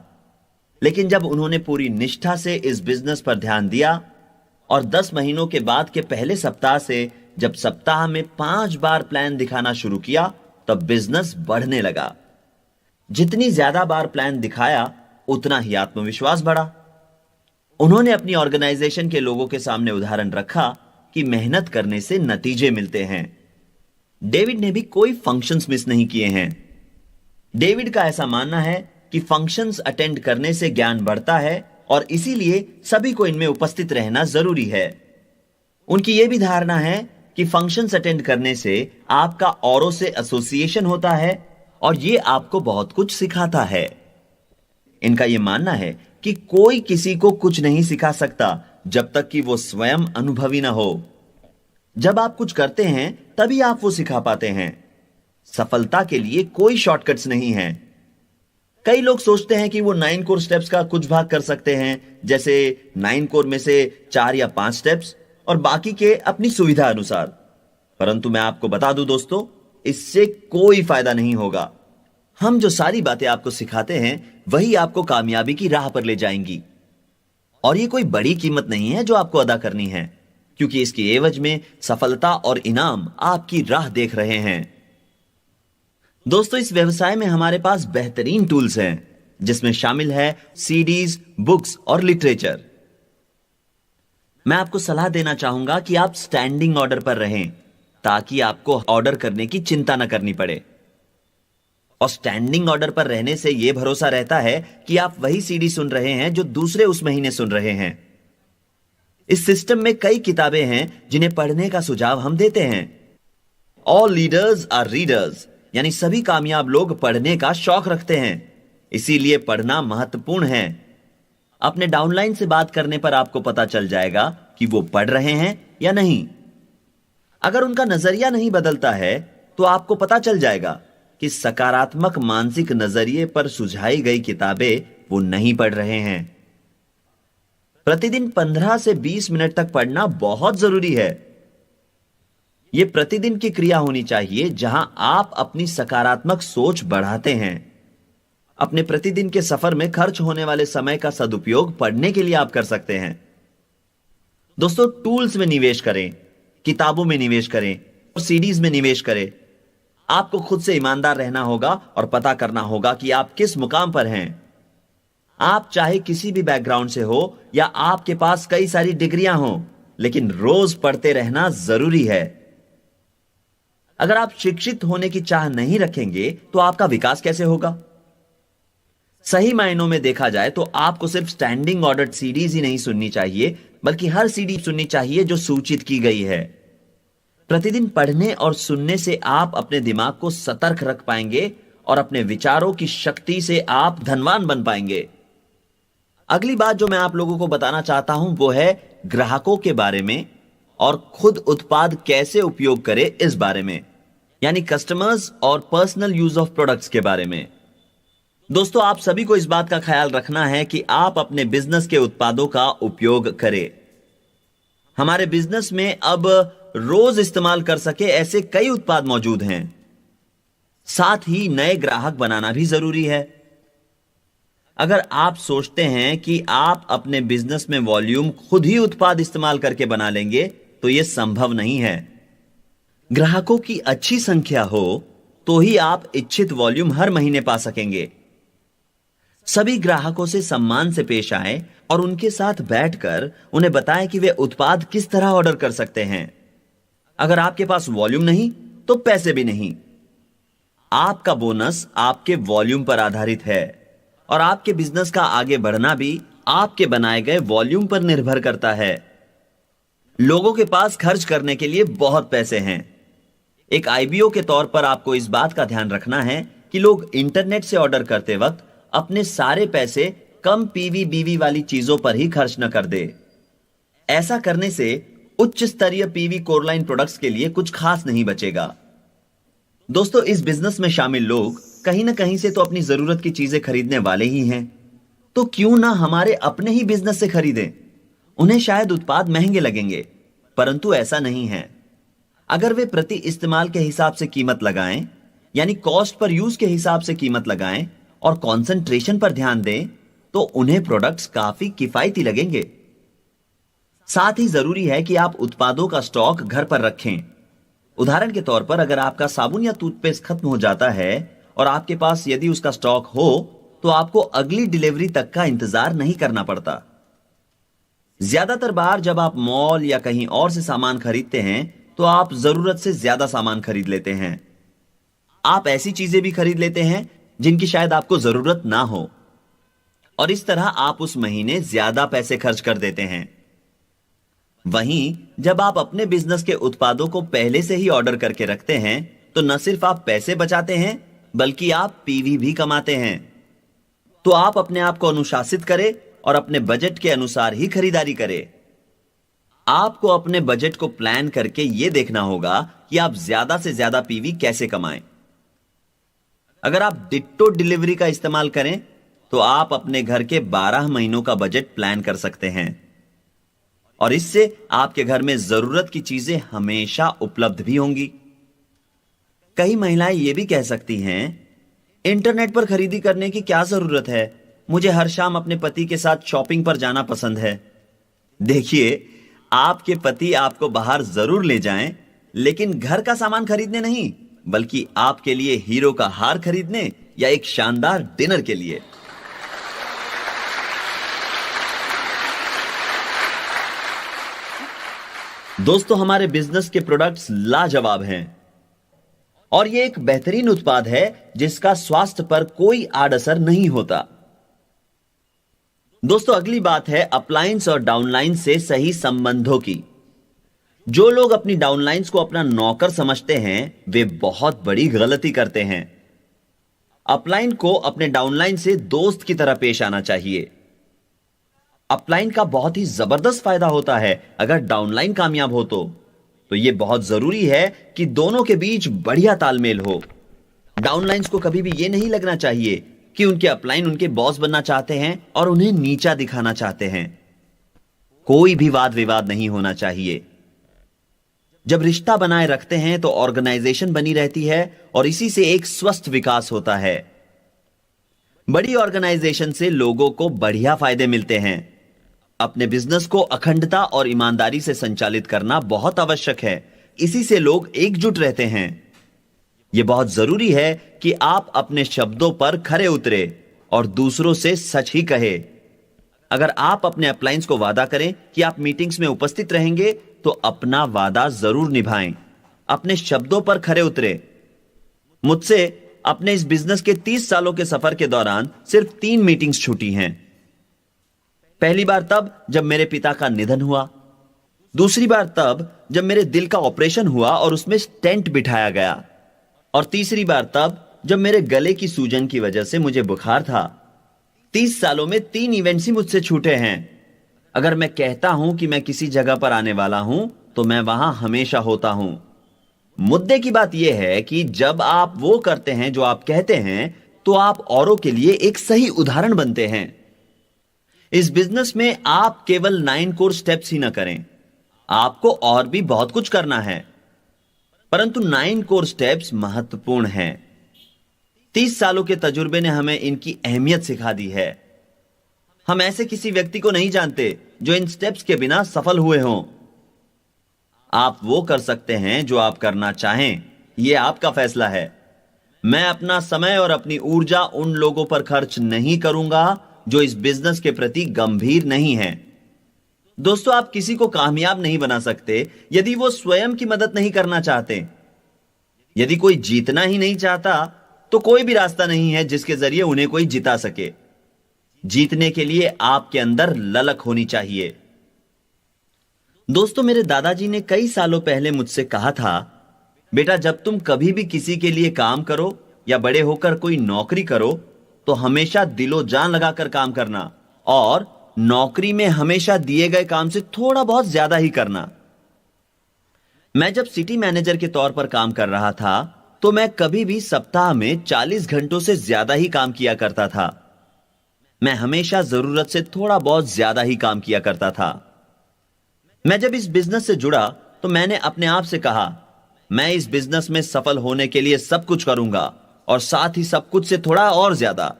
Speaker 1: लेकिन जब उन्होंने पूरी निष्ठा से इस बिजनेस पर ध्यान दिया और 10 महीनों के बाद के पहले सप्ताह से जब सप्ताह में 5 बार प्लान दिखाना शुरू किया, तब बिजनेस बढ़ने लगा। जितनी ज्यादा बार प्लान दिखाया, उतना ही आत्मविश्वास बढ़ा। उन्होंने अपनी ऑर्गेनाइजेशन के लोगों के सामने उदाहरण रखा कि मेहनत करने से नतीजे मिलते हैं। डेविड ने भी कोई फंक्शंस मिस नहीं किए हैं। डेविड का ऐसा मानना है कि फंक्शंस अटेंड करने से ज्ञान बढ़ता है और इसीलिए सभी को इनमें उपस्थित रहना जरूरी है। उनकी यह भी धारणा है कि फंक्शंस अटेंड करने से आपका औरों से एसोसिएशन होता है और यह आपको बहुत कुछ सिखाता है। इनका यह मानना है कि कोई किसी को कुछ नहीं सिखा सकता जब तक कि वो स्वयं अनुभवी ना हो। जब आप कुछ करते हैं तभी आप वो सिखा पाते हैं। सफलता के लिए कोई शॉर्टकट्स नहीं है। कई लोग सोचते हैं कि वो 9 कोर स्टेप्स का कुछ भाग कर सकते हैं, जैसे 9 कोर में से 4 या 5 स्टेप्स, और बाकी के अपनी सुविधा अनुसार। परंतु मैं आपको बता दूं दोस्तों, इससे कोई फायदा नहीं होगा। हम जो सारी बातें आपको सिखाते हैं वही आपको कामयाबी की राह पर ले जाएंगी, और ये कोई बड़ी कीमत नहीं है जो आपको अदा करनी है, क्योंकि इसकी एवज में सफलता और इनाम आपकी राह देख रहे हैं। दोस्तों, इस व्यवसाय में हमारे पास बेहतरीन टूल्स हैं, जिसमें शामिल है सीडीज, बुक्स और लिटरेचर। मैं आपको सलाह देना चाहूंगा कि आप स्टैंडिंग ऑर्डर पर रहें, ताकि आपको ऑर्डर करने की चिंता न करनी पड़े। और स्टैंडिंग ऑर्डर पर रहने से यह भरोसा रहता है कि आप वही सीडी सुन रहे हैं जो दूसरे उस महीने सुन रहे हैं। इस सिस्टम में कई किताबें हैं जिन्हें पढ़ने का सुझाव हम देते हैं। ऑल लीडर्स आर रीडर्स, यानी सभी कामयाब लोग पढ़ने का शौक रखते हैं, इसीलिए पढ़ना महत्वपूर्ण है। अपने डाउनलाइन से बात करने पर आपको पता चल जाएगा कि वो पढ़ रहे हैं या नहीं। अगर उनका नजरिया नहीं बदलता है तो आपको पता चल जाएगा कि सकारात्मक मानसिक नजरिए पर सुझाई गई किताबें वो नहीं पढ़ रहे हैं। प्रतिदिन 15 से 20 मिनट तक पढ़ना बहुत जरूरी है। यह प्रतिदिन की क्रिया होनी चाहिए जहां आप अपनी सकारात्मक सोच बढ़ाते हैं। अपने प्रतिदिन के सफर में खर्च होने वाले समय का सदुपयोग पढ़ने के लिए आप कर सकते हैं। दोस्तों, टूल्स में निवेश करें, किताबों में निवेश करें और सीडीज में निवेश करें। आपको खुद से ईमानदार रहना होगा और पता करना होगा कि आप किस मुकाम पर हैं। आप चाहे किसी भी बैकग्राउंड से हो या आपके पास कई सारी डिग्रियां हो, लेकिन रोज पढ़ते रहना जरूरी है। अगर आप शिक्षित होने की चाह नहीं रखेंगे तो आपका विकास कैसे होगा? सही मायनों में देखा जाए तो आपको सिर्फ स्टैंडिंग ऑर्डर सीडीज ही नहीं सुननी चाहिए, बल्कि हर सीडी सुननी चाहिए जो सूचित की गई है। प्रतिदिन पढ़ने और सुनने से आप अपने दिमाग को सतर्क रख पाएंगे और अपने विचारों की शक्ति से आप धनवान बन पाएंगे। अगली बात जो मैं आप लोगों को बताना चाहता हूं वो है ग्राहकों के बारे में और खुद उत्पाद कैसे उपयोग करें इस बारे में, यानी कस्टमर्स और पर्सनल यूज ऑफ प्रोडक्ट्स के बारे में। दोस्तों, आप सभी को इस बात का ख्याल रखना है कि आप अपने बिजनेस के उत्पादों का उपयोग करें। हमारे बिजनेस में अब रोज इस्तेमाल कर सके ऐसे कई उत्पाद मौजूद हैं। साथ ही नए ग्राहक बनाना भी जरूरी है। अगर आप सोचते हैं कि आप अपने बिजनेस में वॉल्यूम खुद ही उत्पाद इस्तेमाल करके बना लेंगे तो यह संभव नहीं है। ग्राहकों की अच्छी संख्या हो तो ही आप इच्छित वॉल्यूम हर महीने पा सकेंगे। सभी ग्राहकों से सम्मान से पेश आए और उनके साथ बैठकर उन्हें बताएं कि वे उत्पाद किस तरह ऑर्डर कर सकते हैं। अगर आपके पास वॉल्यूम नहीं तो पैसे भी नहीं। आपका बोनस आपके वॉल्यूम पर आधारित है और आपके बिजनेस का आगे बढ़ना भी आपके बनाए गए वॉल्यूम पर निर्भर करता है। लोगों के पास खर्च करने के लिए बहुत पैसे हैं। एक आईबीओ के तौर पर आपको इस बात का ध्यान रखना है कि लोग इंटरनेट से ऑर्डर करते वक्त अपने सारे पैसे कम पीवी बीवी वाली चीजों पर ही खर्च न कर दे। ऐसा करने से उच्च स्तरीय पीवी कोरलाइन प्रोडक्ट्स के लिए कुछ खास नहीं बचेगा। दोस्तों, इस बिजनेस में शामिल लोग कहीं ना कहीं से तो अपनी जरूरत की चीजें खरीदने वाले ही हैं, तो क्यों ना हमारे अपने ही बिजनेस से खरीदें। उन्हें शायद उत्पाद महंगे लगेंगे, परंतु ऐसा नहीं है। अगर वे प्रति इस्तेमाल के हिसाब से कीमत लगाएं, यानी कॉस्ट पर यूज के हिसाब से कीमत लगाएं और कंसंट्रेशन पर ध्यान दें, तो उन्हें प्रोडक्ट्स काफी किफायती लगेंगे। साथ ही जरूरी है कि आप उत्पादों का स्टॉक घर पर रखें। उदाहरण के तौर पर अगर आपका साबुन या टूथपेस्ट खत्म हो जाता है और आपके पास यदि उसका स्टॉक हो तो आपको अगली डिलीवरी तक का इंतजार नहीं करना पड़ता। ज्यादातर बार जब आप मॉल या कहीं और से सामान खरीदते हैं तो आप जरूरत से ज्यादा सामान खरीद लेते हैं। आप ऐसी चीजें भी खरीद लेते हैं जिनकी शायद आपको जरूरत ना हो, और इस तरह आप उस महीने ज्यादा पैसे खर्च कर देते हैं। वहीं जब आप अपने बिजनेस के उत्पादों को पहले से ही ऑर्डर करके रखते हैं तो न सिर्फ आप पैसे बचाते हैं बल्कि आप पीवी भी कमाते हैं। तो आप अपने आप को अनुशासित करें और अपने बजट के अनुसार ही खरीदारी करें। आपको अपने बजट को प्लान करके यह देखना होगा कि आप ज्यादा से ज्यादा पीवी कैसे कमाएं। अगर आप डिट्टो डिलीवरी का इस्तेमाल करें तो आप अपने घर के 12 महीनों का बजट प्लान कर सकते हैं और इससे आपके घर में जरूरत की चीजें हमेशा उपलब्ध भी होंगी। कई महिलाएं यह भी कह सकती हैं, इंटरनेट पर खरीदी करने की क्या जरूरत है, मुझे हर शाम अपने पति के साथ शॉपिंग पर जाना पसंद है। देखिए, आपके पति आपको बाहर जरूर ले जाएं, लेकिन घर का सामान खरीदने नहीं, बल्कि आपके लिए हीरो का हार खरीदने या एक शानदार डिनर के लिए। दोस्तों, हमारे बिजनेस के प्रोडक्ट्स लाजवाब हैं और यह एक बेहतरीन उत्पाद है जिसका स्वास्थ्य पर कोई आड़असर नहीं होता। दोस्तों, अगली बात है अपलायंस और डाउनलाइन से सही संबंधों की। जो लोग अपनी डाउनलाइंस को अपना नौकर समझते हैं वे बहुत बड़ी गलती करते हैं। अपलाइन को अपने डाउनलाइन से दोस्त की तरह पेश आना चाहिए। अपलाइन का बहुत ही जबरदस्त फायदा होता है अगर डाउनलाइन कामयाब हो तो यह बहुत जरूरी है कि दोनों के बीच बढ़िया तालमेल हो। डाउनलाइंस को कभी भी यह नहीं लगना चाहिए कि उनके अपलाइन उनके बॉस बनना चाहते हैं और उन्हें नीचा दिखाना चाहते हैं। कोई भी वाद विवाद नहीं होना चाहिए। जब रिश्ता बनाए रखते हैं तो ऑर्गेनाइजेशन बनी रहती है और इसी से एक स्वस्थ विकास होता है। बड़ी ऑर्गेनाइजेशन से लोगों को बढ़िया फायदे मिलते हैं। अपने बिजनेस को अखंडता और ईमानदारी से संचालित करना बहुत आवश्यक है। इसी से लोग एकजुट रहते हैं। यह बहुत जरूरी है कि आप अपने शब्दों पर खरे उतरे और दूसरों से सच ही कहे। अगर आप अपने अपलायंस को वादा करें कि आप मीटिंग्स में उपस्थित रहेंगे तो अपना वादा जरूर निभाएं। अपने शब्दों पर खरे उतरे। मुझसे अपने इस बिजनेस के 30 सालों के सफर के दौरान सिर्फ 3 मीटिंग्स छूटी हैं। पहली बार तब जब मेरे पिता का निधन हुआ, दूसरी बार तब जब मेरे दिल का ऑपरेशन हुआ और उसमें स्टेंट बिठाया गया, और तीसरी बार तब जब मेरे गले की सूजन की वजह से मुझे बुखार था। 30 सालों में 3 इवेंट्स ही मुझसे छूटे हैं। अगर मैं कहता हूं कि मैं किसी जगह पर आने वाला हूं तो मैं वहां हमेशा होता हूं। मुद्दे की बात यह है कि जब आप वो करते हैं जो आप कहते हैं तो आप औरों के लिए एक सही उदाहरण बनते हैं। इस बिजनेस में आप केवल 9 कोर स्टेप्स ही ना करें, आपको और भी बहुत कुछ करना है, परंतु 9 कोर स्टेप्स महत्वपूर्ण हैं। 30 सालों के तजुर्बे ने हमें इनकी अहमियत सिखा दी है। हम ऐसे किसी व्यक्ति को नहीं जानते जो इन स्टेप्स के बिना सफल हुए हों। आप वो कर सकते हैं जो आप करना चाहें, यह आपका फैसला है। मैं अपना समय और अपनी ऊर्जा उन लोगों पर खर्च नहीं करूंगा जो इस बिजनेस के प्रति गंभीर नहीं हैं। दोस्तों, आप किसी को कामयाब नहीं बना सकते यदि वो स्वयं की मदद नहीं करना चाहते। यदि कोई जीतना ही नहीं चाहता तो कोई भी रास्ता नहीं है जिसके जरिए उन्हें कोई जिता सके। जीतने के लिए आपके अंदर ललक होनी चाहिए। दोस्तों, मेरे दादाजी ने कई सालों पहले मुझसे कहा था, बेटा, जब तुम कभी भी किसी के लिए काम करो या बड़े होकर कोई नौकरी करो तो हमेशा दिलो जान लगाकर काम करना और नौकरी में हमेशा दिए गए काम से थोड़ा बहुत ज्यादा ही करना। मैं जब सिटी मैनेजर के तौर पर काम कर रहा था तो मैं कभी भी सप्ताह में 40 घंटों से ज्यादा ही काम किया करता था। मैं हमेशा जरूरत से थोड़ा बहुत ज्यादा ही काम किया करता था। मैं जब इस बिजनेस से जुड़ा तो मैंने अपने आप से कहा, मैं इस बिजनेस में सफल होने के लिए सब कुछ करूंगा और साथ ही सब कुछ से थोड़ा और ज्यादा।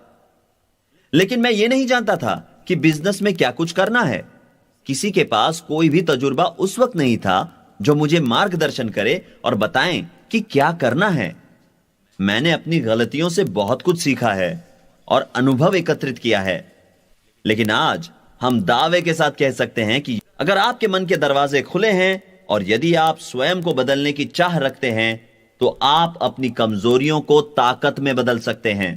Speaker 1: लेकिन मैं यह नहीं जानता था कि बिजनेस में क्या कुछ करना है। किसी के पास कोई भी तजुर्बा उस वक्त नहीं था जो मुझे मार्गदर्शन करे और बताएं कि क्या करना है। मैंने अपनी गलतियों से बहुत कुछ सीखा है और अनुभव एकत्रित किया है। लेकिन आज हम दावे के साथ कह सकते हैं कि अगर आपके मन के दरवाजे खुले हैं और यदि आप स्वयं को बदलने की चाह रखते हैं तो आप अपनी कमजोरियों को ताकत में बदल सकते हैं।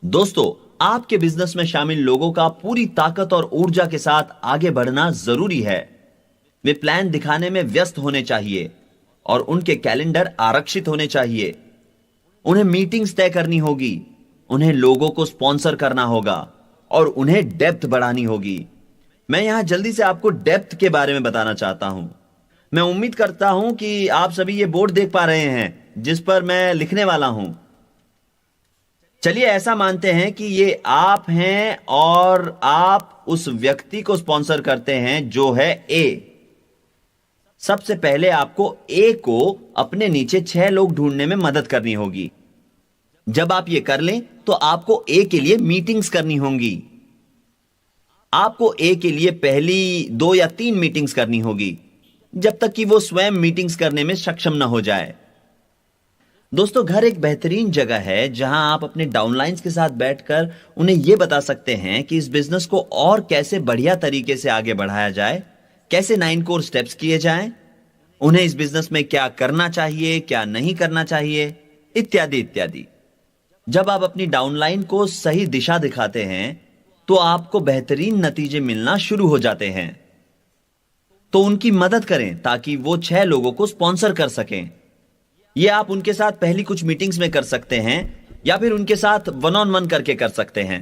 Speaker 1: दोस्तों, आपके बिजनेस में शामिल लोगों का पूरी ताकत और ऊर्जा के साथ आगे बढ़ना जरूरी है। वे प्लान दिखाने में व्यस्त होने चाहिए और उनके कैलेंडर आरक्षित होने चाहिए। उन्हें मीटिंग्स तय करनी होगी, उन्हें लोगों को स्पॉन्सर करना होगा और उन्हें डेप्थ बढ़ानी होगी। मैं यहां जल्दी से आपको डेप्थ के बारे में बताना चाहता हूं। मैं उम्मीद करता हूं कि आप सभी ये बोर्ड देख पा रहे हैं जिस पर मैं लिखने वाला हूं। चलिए ऐसा मानते हैं कि ये आप हैं और आप उस व्यक्ति को स्पॉन्सर करते हैं जो है ए। सबसे पहले आपको ए को अपने नीचे 6 लोग ढूंढने में मदद करनी होगी। जब आप ये कर लें तो आपको ए के लिए मीटिंग्स करनी होंगी। आपको ए के लिए पहली 2 या 3 मीटिंग्स करनी होगी जब तक कि वो स्वयं मीटिंग्स करने में सक्षम न हो जाए। दोस्तों, घर एक बेहतरीन जगह है जहां आप अपने डाउनलाइंस के साथ बैठकर उन्हें यह बता सकते हैं कि इस बिजनेस को और कैसे बढ़िया तरीके से आगे बढ़ाया जाए, कैसे 9 कोर स्टेप्स किए जाएं, उन्हें इस बिजनेस में क्या करना चाहिए, क्या नहीं करना चाहिए, इत्यादि इत्यादि। जब आप अपनी डाउनलाइन को सही दिशा दिखाते हैं तो आपको बेहतरीन नतीजे मिलना शुरू हो जाते हैं। तो उनकी मदद करें ताकि वो 6 लोगों को स्पॉन्सर कर सकें। यह आप उनके साथ पहली कुछ मीटिंग्स में कर सकते हैं या फिर उनके साथ 1-on-1 करके कर सकते हैं।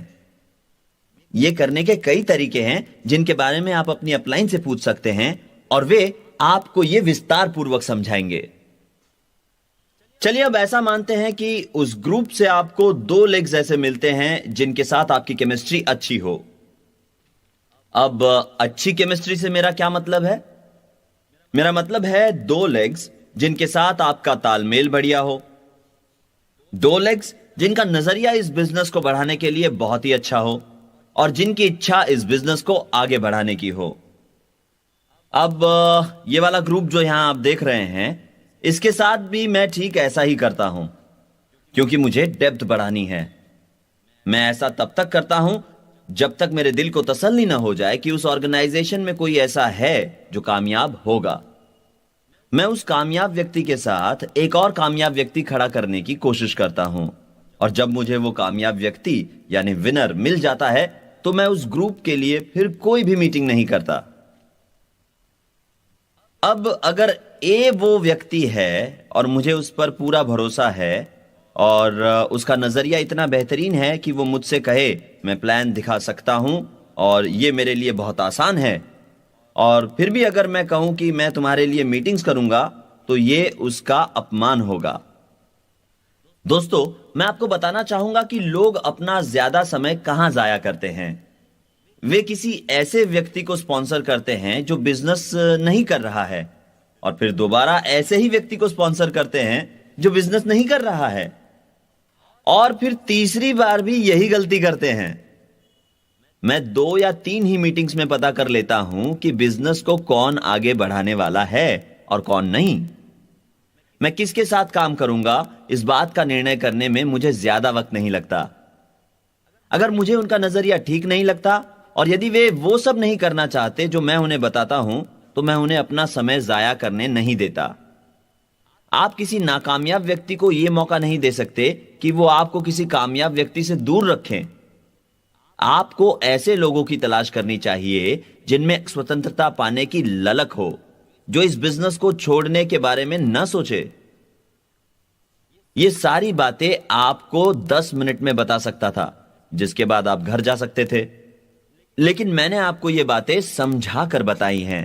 Speaker 1: यह करने के कई तरीके हैं जिनके बारे में आप अपनी अपलाइन से पूछ सकते हैं और वे आपको यह विस्तार पूर्वक समझाएंगे। चलिए अब ऐसा मानते हैं कि उस ग्रुप से आपको 2 लेग्स ऐसे मिलते हैं जिनके साथ आपकी केमिस्ट्री अच्छी हो। अब अच्छी केमिस्ट्री से मेरा क्या मतलब है? मेरा मतलब है 2 लेग्स जिनके साथ आपका तालमेल बढ़िया हो, 2 लेग्स जिनका नजरिया इस बिजनेस को बढ़ाने के लिए बहुत ही अच्छा हो और जिनकी इच्छा इस बिजनेस को आगे बढ़ाने की हो। अब ये वाला ग्रुप जो यहां आप देख रहे हैं, इसके साथ भी मैं ठीक ऐसा ही करता हूं क्योंकि मुझे डेप्थ बढ़ानी है। मैं ऐसा तब तक करता हूं जब तक मेरे दिल को तसल्ली ना हो जाए कि उस ऑर्गेनाइजेशन में कोई ऐसा है जो कामयाब होगा। मैं उस कामयाब व्यक्ति के साथ एक और कामयाब व्यक्ति खड़ा करने की कोशिश करता हूं और जब मुझे वो कामयाब व्यक्ति यानी विनर मिल जाता है तो मैं उस ग्रुप के लिए फिर कोई भी मीटिंग नहीं करता। अब अगर ए वो व्यक्ति है और मुझे उस पर पूरा भरोसा है और उसका नजरिया इतना बेहतरीन है कि वो मुझसे कहे मैं प्लान दिखा सकता हूं और ये मेरे लिए बहुत आसान है, और फिर भी अगर मैं कहूं कि मैं तुम्हारे लिए मीटिंग्स करूंगा तो ये उसका अपमान होगा। दोस्तों, मैं आपको बताना चाहूंगा कि लोग अपना ज्यादा समय कहां जाया करते हैं। वे किसी ऐसे व्यक्ति को स्पॉन्सर करते हैं जो बिजनेस नहीं कर रहा है और फिर दोबारा ऐसे ही व्यक्ति को स्पॉन्सर करते हैं जो बिजनेस नहीं कर रहा है और फिर तीसरी बार भी यही गलती करते हैं। मैं 2 या 3 ही मीटिंग्स में पता कर लेता हूं कि बिजनेस को कौन आगे बढ़ाने वाला है और कौन नहीं। मैं किसके साथ काम करूंगा इस बात का निर्णय करने में मुझे ज्यादा वक्त नहीं लगता। अगर मुझे उनका नजरिया ठीक नहीं लगता और यदि वे वो सब नहीं करना चाहते जो मैं उन्हें बताता हूं तो मैं उन्हें अपना समय जाया करने नहीं देता। आप किसी नाकामयाब व्यक्ति को यह मौका नहीं दे सकते कि वो आपको किसी कामयाब व्यक्ति से दूर रखें। आपको ऐसे लोगों की तलाश करनी चाहिए जिनमें स्वतंत्रता पाने की ललक हो, जो इस बिजनेस को छोड़ने के बारे में न सोचे। ये सारी बातें आपको 10 मिनट में बता सकता था, जिसके बाद आप घर जा सकते थे, लेकिन मैंने आपको ये बातें समझा कर बताई हैं।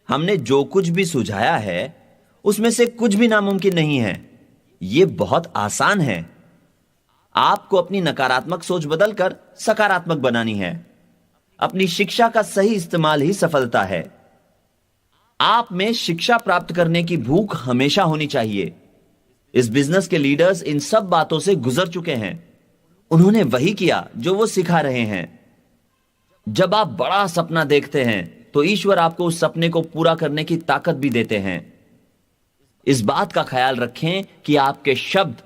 Speaker 1: हमने जो कुछ भी सुझाया है उसमें से कुछ भी नामुमकिन नहीं है। यह बहुत आसान है। आपको अपनी नकारात्मक सोच बदलकर सकारात्मक बनानी है। अपनी शिक्षा का सही इस्तेमाल ही सफलता है। आप में शिक्षा प्राप्त करने की भूख हमेशा होनी चाहिए। इस बिजनेस के लीडर्स इन सब बातों से गुजर चुके हैं। उन्होंने वही किया जो वो सिखा रहे हैं। जब आप बड़ा सपना देखते हैं तो ईश्वर आपको उस सपने को पूरा करने की ताकत भी देते हैं। इस बात का ख्याल रखें कि आपके शब्द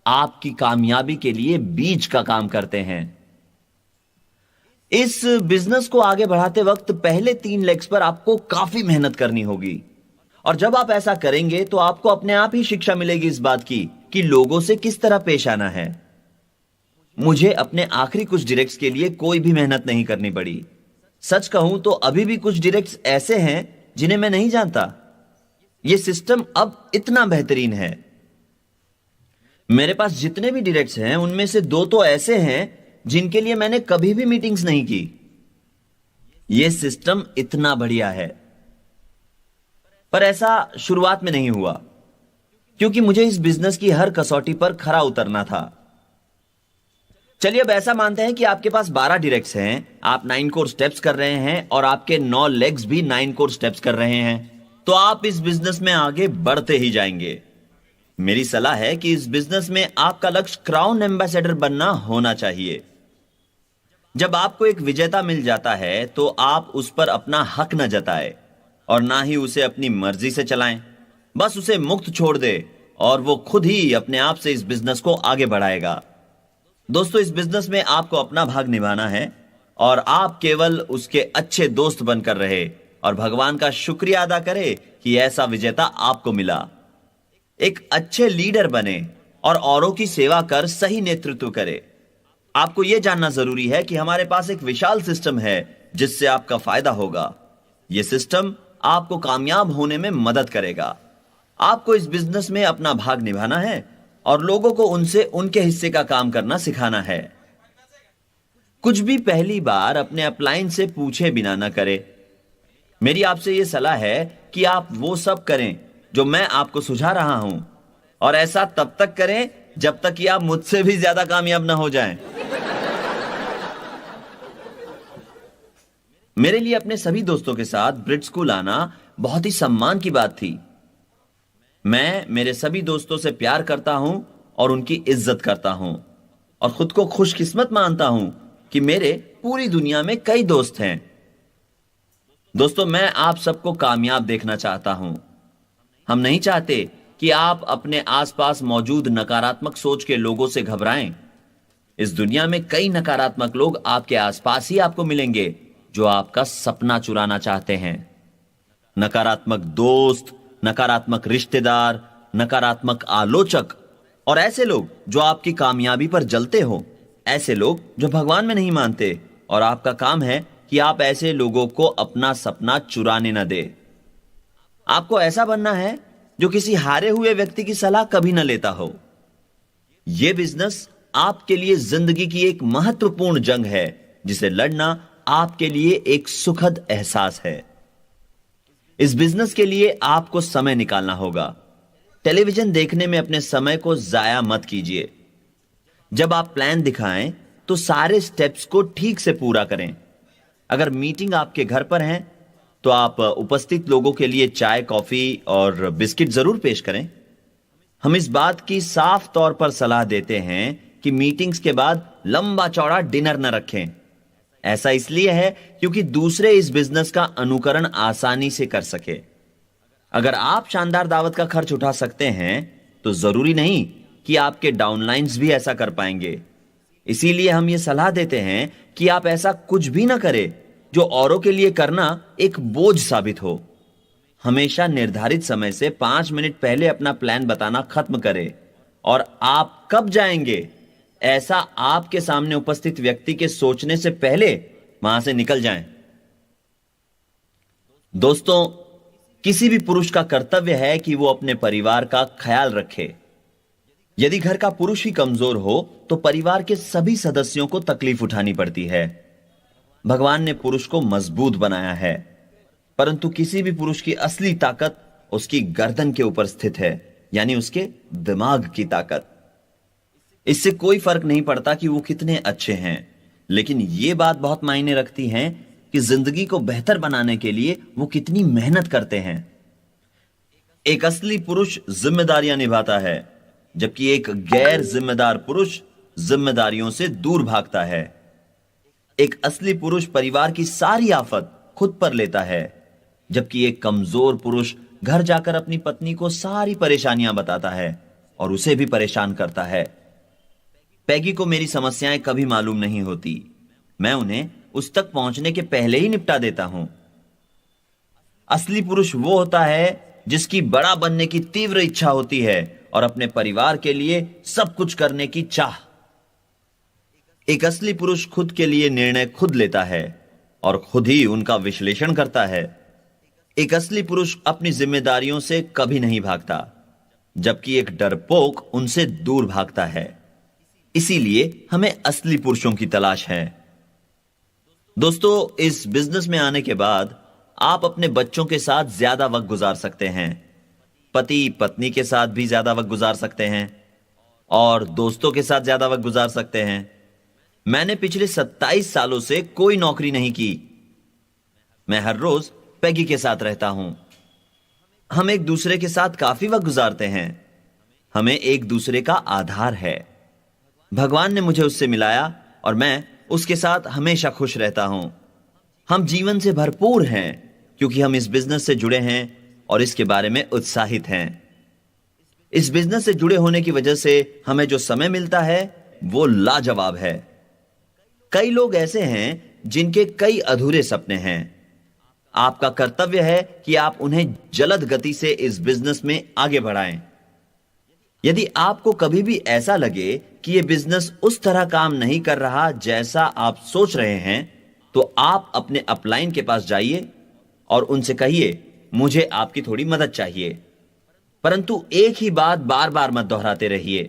Speaker 1: आपकी कामयाबी के लिए बीज का काम करते हैं। इस बिजनेस को आगे बढ़ाते वक्त पहले 3 लेग्स पर आपको काफी मेहनत करनी होगी, और जब आप ऐसा करेंगे तो आपको अपने आप ही शिक्षा मिलेगी इस बात की कि लोगों से किस तरह पेश आना है। मुझे अपने आखिरी कुछ डायरेक्ट्स के लिए कोई भी मेहनत नहीं करनी पड़ी। सच कहूं तो अभी भी कुछ डायरेक्ट्स ऐसे हैं जिन्हें मैं नहीं जानता। यह सिस्टम अब इतना बेहतरीन है। मेरे पास जितने भी डायरेक्ट्स हैं उनमें से दो तो ऐसे हैं जिनके लिए मैंने कभी भी मीटिंग्स नहीं की। यह सिस्टम इतना बढ़िया है, पर ऐसा शुरुआत में नहीं हुआ क्योंकि मुझे इस बिजनेस की हर कसौटी पर खरा उतरना था। चलिए अब ऐसा मानते हैं कि आपके पास 12 डायरेक्ट्स हैं, आप 9 कोर स्टेप्स कर रहे हैं और आपके 9 लेग्स भी 9 कोर स्टेप्स कर रहे हैं, तो आप इस बिजनेस में आगे बढ़ते ही जाएंगे। मेरी सलाह है कि इस बिजनेस में आपका लक्ष्य क्राउन एम्बेसडर बनना होना चाहिए। जब आपको एक विजेता मिल जाता है तो आप उस पर अपना हक न जताएं और ना ही उसे अपनी मर्जी से चलाएं। बस उसे मुक्त छोड़ दे और वो खुद ही अपने आप से इस बिजनेस को आगे बढ़ाएगा। दोस्तों, इस बिजनेस में आपको अपना भाग निभाना है और आप केवल उसके अच्छे दोस्त बनकर रहे और भगवान का शुक्रिया अदा करें कि ऐसा विजेता आपको मिला। एक अच्छे लीडर बने और औरों की सेवा कर सही नेतृत्व करे। आपको यह जानना जरूरी है कि हमारे पास एक विशाल सिस्टम है जिससे आपका फायदा होगा। यह सिस्टम आपको कामयाब होने में मदद करेगा। आपको इस बिजनेस में अपना भाग निभाना है और लोगों को उनसे उनके हिस्से का काम करना सिखाना है। कुछ भी पहली बार अपने अपलाइन से पूछे बिना न करें। मेरी आपसे यह सलाह है कि आप वो सब करें जो मैं आपको सुझा रहा हूं, और ऐसा तब तक करें जब तक कि आप मुझसे भी ज्यादा कामयाब ना हो जाएं। मेरे लिए अपने सभी दोस्तों के साथ ब्रिट स्कूल आना बहुत ही सम्मान की बात थी। मैं मेरे सभी दोस्तों से प्यार करता हूं और उनकी इज्जत करता हूं और खुद को खुशकिस्मत मानता हूं कि मेरे पूरी दुनिया में कई दोस्त हैं। दोस्तों, मैं आप सबको कामयाब देखना चाहता हूं। हम नहीं चाहते कि आप अपने आसपास मौजूद नकारात्मक सोच के लोगों से घबराएं। इस दुनिया में कई नकारात्मक लोग आपके आसपास ही आपको मिलेंगे जो आपका सपना चुराना चाहते हैं। नकारात्मक दोस्त, नकारात्मक रिश्तेदार, नकारात्मक आलोचक और ऐसे लोग जो आपकी कामयाबी पर जलते हो, ऐसे लोग जो भगवान में नहीं मानते, और आपका काम है कि आप ऐसे लोगों को अपना सपना चुराने न दे। आपको ऐसा बनना है जो किसी हारे हुए व्यक्ति की सलाह कभी न लेता हो। यह बिजनेस आपके लिए जिंदगी की एक महत्वपूर्ण जंग है जिसे लड़ना आपके लिए एक सुखद एहसास है। इस बिजनेस के लिए आपको समय निकालना होगा। टेलीविजन देखने में अपने समय को जाया मत कीजिए। जब आप प्लान दिखाएं तो सारे स्टेप्स को ठीक से पूरा करें। अगर मीटिंग आपके घर पर है तो आप उपस्थित लोगों के लिए चाय, कॉफी और बिस्किट जरूर पेश करें। हम इस बात की साफ तौर पर सलाह देते हैं कि मीटिंग्स के बाद लंबा चौड़ा डिनर न रखें। ऐसा इसलिए है क्योंकि दूसरे इस बिजनेस का अनुकरण आसानी से कर सके। अगर आप शानदार दावत का खर्च उठा सकते हैं तो जरूरी नहीं कि आपके डाउनलाइंस भी ऐसा कर पाएंगे। इसीलिए हम यह सलाह देते हैं कि आप ऐसा कुछ भी ना करें जो औरों के लिए करना एक बोझ साबित हो। हमेशा निर्धारित समय से 5 मिनट पहले अपना प्लान बताना खत्म करें और आप कब जाएंगे ऐसा आपके सामने उपस्थित व्यक्ति के सोचने से पहले वहां से निकल जाएं। दोस्तों, किसी भी पुरुष का कर्तव्य है कि वो अपने परिवार का ख्याल रखे। यदि घर का पुरुष ही कमजोर हो तो परिवार के सभी सदस्यों को तकलीफ उठानी पड़ती है। भगवान ने पुरुष को मजबूत बनाया है, परंतु किसी भी पुरुष की असली ताकत उसकी गर्दन के ऊपर स्थित है, यानी उसके दिमाग की ताकत। इससे कोई फर्क नहीं पड़ता कि वो कितने अच्छे हैं, लेकिन यह बात बहुत मायने रखती है कि जिंदगी को बेहतर बनाने के लिए वो कितनी मेहनत करते हैं। एक असली पुरुष जिम्मेदारियां निभाता है, जबकि एक गैर जिम्मेदार पुरुष जिम्मेदारियों से दूर भागता है। एक असली पुरुष परिवार की सारी आफत खुद पर लेता है, जबकि एक कमजोर पुरुष घर जाकर अपनी पत्नी को सारी परेशानियां बताता है और उसे भी परेशान करता है। पैगी को मेरी समस्याएं कभी मालूम नहीं होती, मैं उन्हें उस तक पहुंचने के पहले ही निपटा देता हूं। असली पुरुष वो होता है जिसकी बड़ा बनने की तीव्र इच्छा होती है और अपने परिवार के लिए सब कुछ करने की चाह। एक असली पुरुष खुद के लिए निर्णय खुद लेता है और खुद ही उनका विश्लेषण करता है। एक असली पुरुष अपनी जिम्मेदारियों से कभी नहीं भागता। जबकि एक डरपोक उनसे दूर भागता है। इसीलिए हमें असली पुरुषों की तलाश है। दोस्तों, इस बिजनेस में आने के बाद आप अपने बच्चों के साथ ज्यादा वक्त गुजार सकते हैं, पति पत्नी के साथ भी ज्यादा वक्त गुजार सकते हैं और दोस्तों के साथ ज्यादा वक्त गुजार सकते हैं। मैंने पिछले 27 सालों से कोई नौकरी नहीं की। मैं हर रोज पैगी के साथ रहता हूं। हम एक दूसरे के साथ काफी वक्त गुजारते हैं। हमें एक दूसरे का आधार है। भगवान ने मुझे उससे मिलाया और मैं उसके साथ हमेशा खुश रहता हूं। हम जीवन से भरपूर हैं क्योंकि हम इस बिजनेस से जुड़े हैं और इसके बारे में उत्साहित हैं। इस बिजनेस से जुड़े होने की वजह से हमें जो समय मिलता है वो लाजवाब है। कई लोग ऐसे हैं जिनके कई अधूरे सपने हैं। आपका कर्तव्य है कि आप उन्हें जलद गति से इस बिजनेस में आगे बढ़ाएं। यदि आपको कभी भी ऐसा लगे कि यह बिजनेस उस तरह काम नहीं कर रहा जैसा आप सोच रहे हैं, तो आप अपने अपलाइन के पास जाइए और उनसे कहिए, मुझे आपकी थोड़ी मदद चाहिए। परंतु एक ही बात बार बार मत दोहराते रहिए।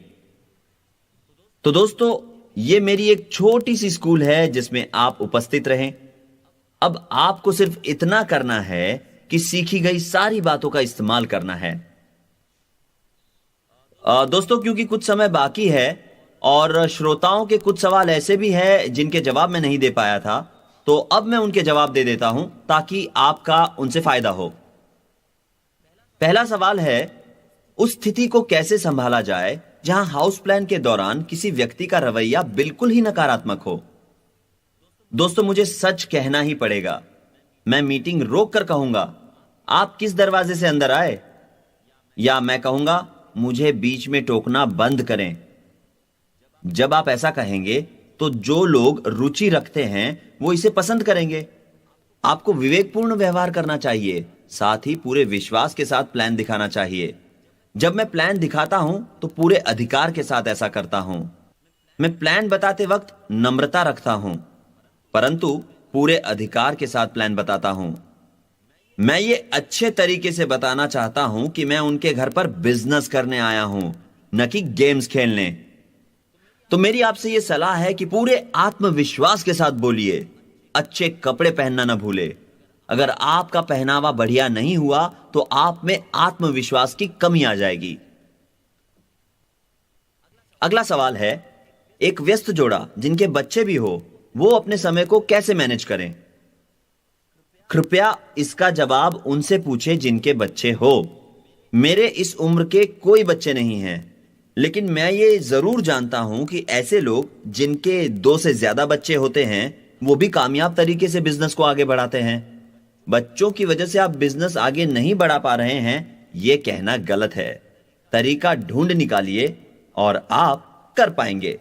Speaker 1: तो दोस्तों, यह मेरी एक छोटी सी स्कूल है जिसमें आप उपस्थित रहें। अब आपको सिर्फ इतना करना है कि सीखी गई सारी बातों का इस्तेमाल करना है। दोस्तों, क्योंकि कुछ समय बाकी है और श्रोताओं के कुछ सवाल ऐसे भी हैं जिनके जवाब मैं नहीं दे पाया था, तो अब मैं उनके जवाब दे देता हूं ताकि आपका उनसे फायदा हो। पहला सवाल है, उस स्थिति को कैसे संभाला जाए जहां हाउस प्लान के दौरान किसी व्यक्ति का रवैया बिल्कुल ही नकारात्मक हो। दोस्तों, मुझे सच कहना ही पड़ेगा। मैं मीटिंग रोक कर कहूंगा, आप किस दरवाजे से अंदर आए, या मैं कहूंगा, मुझे बीच में टोकना बंद करें। जब आप ऐसा कहेंगे तो जो लोग रुचि रखते हैं वो इसे पसंद करेंगे। आपको विवेकपूर्ण व्यवहार करना चाहिए, साथ ही पूरे विश्वास के साथ प्लान दिखाना चाहिए। जब मैं प्लान दिखाता हूं तो पूरे अधिकार के साथ ऐसा करता हूं। मैं प्लान बताते वक्त नम्रता रखता हूं, परंतु पूरे अधिकार के साथ प्लान बताता हूं। मैं ये अच्छे तरीके से बताना चाहता हूं कि मैं उनके घर पर बिजनेस करने आया हूं, न कि गेम्स खेलने। तो मेरी आपसे यह सलाह है कि पूरे आत्मविश्वास के साथ बोलिए। अच्छे कपड़े पहनना न भूले। अगर आपका पहनावा बढ़िया नहीं हुआ तो आप में आत्मविश्वास की कमी आ जाएगी। अगला सवाल है, एक व्यस्त जोड़ा जिनके बच्चे भी हो, वो अपने समय को कैसे मैनेज करें? कृपया इसका जवाब उनसे पूछे जिनके बच्चे हो। मेरे इस उम्र के कोई बच्चे नहीं हैं, लेकिन मैं ये जरूर जानता हूं कि ऐसे लोग जिनके 2 से ज्यादा बच्चे होते हैं वो भी कामयाब तरीके से बिजनेस को आगे बढ़ाते हैं। बच्चों की वजह से आप बिजनेस आगे नहीं बढ़ा पा रहे हैं, यह कहना गलत है। तरीका ढूंढ निकालिए और आप कर पाएंगे।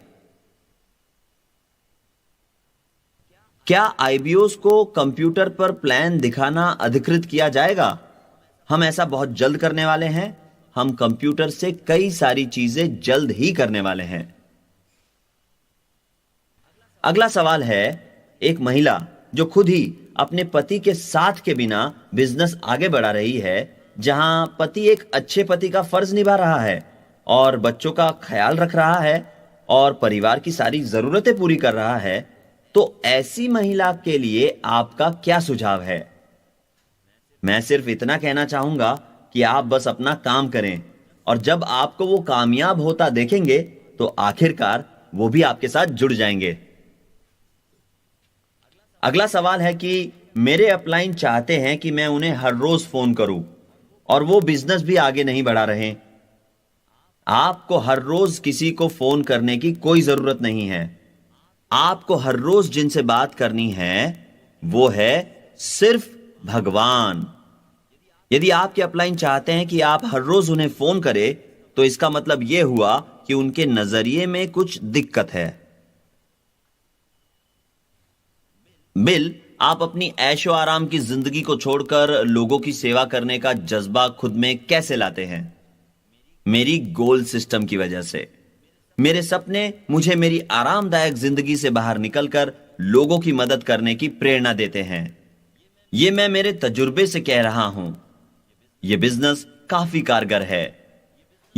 Speaker 1: क्या आईबीओस को कंप्यूटर पर प्लान दिखाना अधिकृत किया जाएगा? हम ऐसा बहुत जल्द करने वाले हैं। हम कंप्यूटर से कई सारी चीजें जल्द ही करने वाले हैं। अगला सवाल है, एक महिला जो खुद ही अपने पति के साथ के बिना बिजनेस आगे बढ़ा रही है, जहां पति एक अच्छे पति का फर्ज निभा रहा है और बच्चों का ख्याल रख रहा है और परिवार की सारी जरूरतें पूरी कर रहा है, तो ऐसी महिला के लिए आपका क्या सुझाव है? मैं सिर्फ इतना कहना चाहूंगा कि आप बस अपना काम करें और जब आपको वो कामयाब होता देखेंगे तो आखिरकार वो भी आपके साथ जुड़ जाएंगे। अगला सवाल है कि मेरे अपलाइन चाहते हैं कि मैं उन्हें हर रोज फोन करूं और वो बिजनेस भी आगे नहीं बढ़ा रहे। आपको हर रोज किसी को फोन करने की कोई जरूरत नहीं है। आपको हर रोज जिनसे बात करनी है वो है सिर्फ भगवान। यदि आपके अपलाइन चाहते हैं कि आप हर रोज उन्हें फोन करें, तो इसका मतलब यह हुआ कि उनके नजरिए में कुछ दिक्कत है। बिल, आप अपनी ऐशो आराम की जिंदगी को छोड़कर लोगों की सेवा करने का जज्बा खुद में कैसे लाते हैं? मेरी गोल सिस्टम की वजह से। मेरे सपने मुझे मेरी आरामदायक जिंदगी से बाहर निकलकर लोगों की मदद करने की प्रेरणा देते हैं। यह मैं मेरे तजुर्बे से कह रहा हूं। यह बिजनेस काफी कारगर है।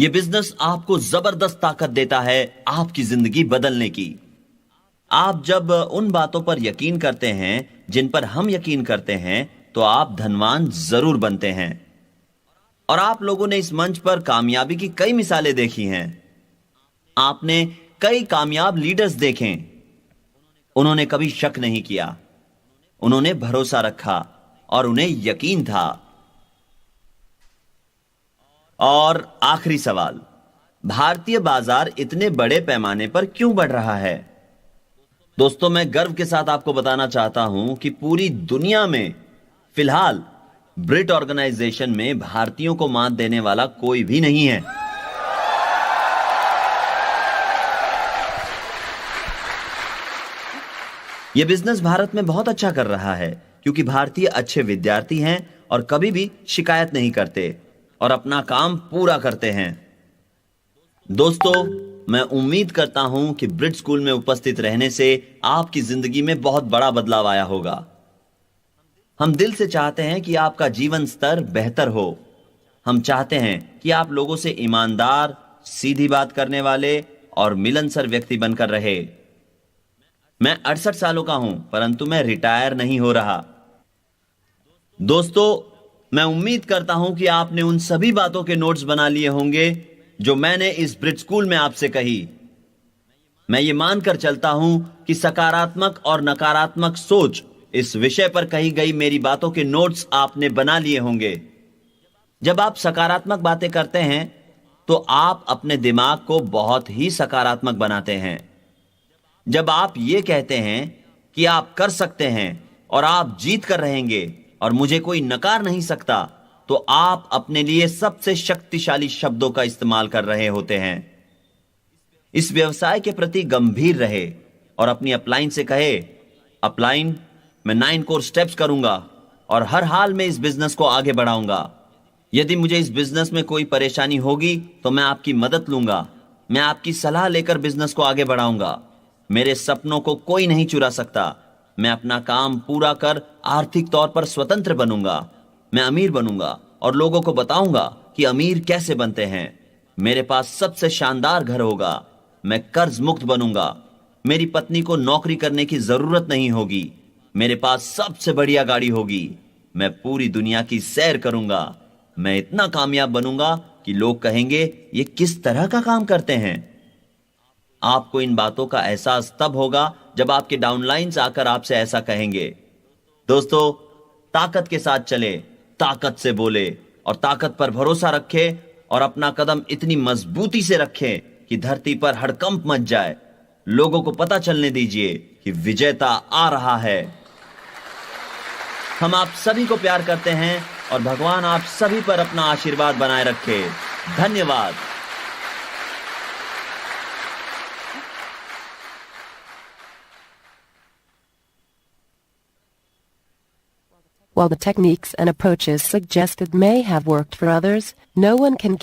Speaker 1: ये बिजनेस आपको जबरदस्त ताकत देता है आपकी जिंदगी बदलने की। आप जब उन बातों पर यकीन करते हैं जिन पर हम यकीन करते हैं तो आप धनवान जरूर बनते हैं। और आप लोगों ने इस मंच पर कामयाबी की कई मिसालें देखी हैं। आपने कई कामयाब लीडर्स देखे। उन्होंने कभी शक नहीं किया, उन्होंने भरोसा रखा और उन्हें यकीन था। और आखिरी सवाल, भारतीय बाजार इतने बड़े पैमाने पर क्यों बढ़ रहा है? दोस्तों, मैं गर्व के साथ आपको बताना चाहता हूं कि पूरी दुनिया में फिलहाल ब्रिट ऑर्गेनाइजेशन में भारतीयों को मात देने वाला कोई भी नहीं है। यह बिजनेस भारत में बहुत अच्छा कर रहा है क्योंकि भारतीय अच्छे विद्यार्थी हैं और कभी भी शिकायत नहीं करते और अपना काम पूरा करते हैं। दोस्तों, मैं उम्मीद करता हूं कि ब्रिट स्कूल में उपस्थित रहने से आपकी जिंदगी में बहुत बड़ा बदलाव आया होगा। हम दिल से चाहते हैं कि आपका जीवन स्तर बेहतर हो। हम चाहते हैं कि आप लोगों से ईमानदार, सीधी बात करने वाले और मिलनसार व्यक्ति बनकर रहे। मैं 68 सालों का हूं, परंतु मैं रिटायर नहीं हो रहा। दोस्तों, मैं उम्मीद करता हूं कि आपने उन सभी बातों के नोट्स बना लिए होंगे जो मैंने इस ब्रिट स्कूल में आपसे कही। मैं ये मानकर चलता हूं कि सकारात्मक और नकारात्मक सोच इस विषय पर कही गई मेरी बातों के नोट्स आपने बना लिए होंगे। जब आप सकारात्मक बातें करते हैं तो आप अपने दिमाग को बहुत ही सकारात्मक बनाते हैं। जब आप ये कहते हैं कि आप कर सकते हैं और आप जीत कर रहेंगे और मुझे कोई नकार नहीं सकता, तो आप अपने लिए सबसे शक्तिशाली शब्दों का इस्तेमाल कर रहे होते हैं। इस व्यवसाय के प्रति गंभीर रहे और अपनी अपलाइन से कहे, अपलाइन, मैं 9 कोर स्टेप्स करूंगा और हर हाल में इस बिजनेस को आगे बढ़ाऊंगा। यदि मुझे इस बिजनेस में कोई परेशानी होगी तो मैं आपकी मदद लूंगा। मैं आपकी सलाह लेकर बिजनेस को आगे बढ़ाऊंगा। मेरे सपनों को कोई नहीं चुरा सकता। मैं अपना काम पूरा कर आर्थिक तौर पर स्वतंत्र बनूंगा। मैं अमीर बनूंगा और लोगों को बताऊंगा कि अमीर कैसे बनते हैं। मेरे पास सबसे शानदार घर होगा। मैं कर्ज मुक्त बनूंगा। मेरी पत्नी को नौकरी करने की जरूरत नहीं होगी। मेरे पास सबसे बढ़िया गाड़ी होगी। मैं पूरी दुनिया की सैर करूंगा। मैं इतना कामयाब बनूंगा कि लोग कहेंगे, ये किस तरह का काम करते हैं। आपको इन बातों का एहसास तब होगा जब आपके डाउनलाइंस आकर आपसे ऐसा कहेंगे। दोस्तों, ताकत के साथ चले, ताकत से बोले और ताकत पर भरोसा रखे और अपना कदम इतनी मजबूती से रखें कि धरती पर हड़कंप मच जाए। लोगों को पता चलने दीजिए कि विजेता आ रहा है। हम आप सभी को प्यार करते हैं और भगवान आप सभी पर अपना आशीर्वाद बनाए रखे। धन्यवाद।
Speaker 2: While the techniques and approaches suggested may have worked for others, no one can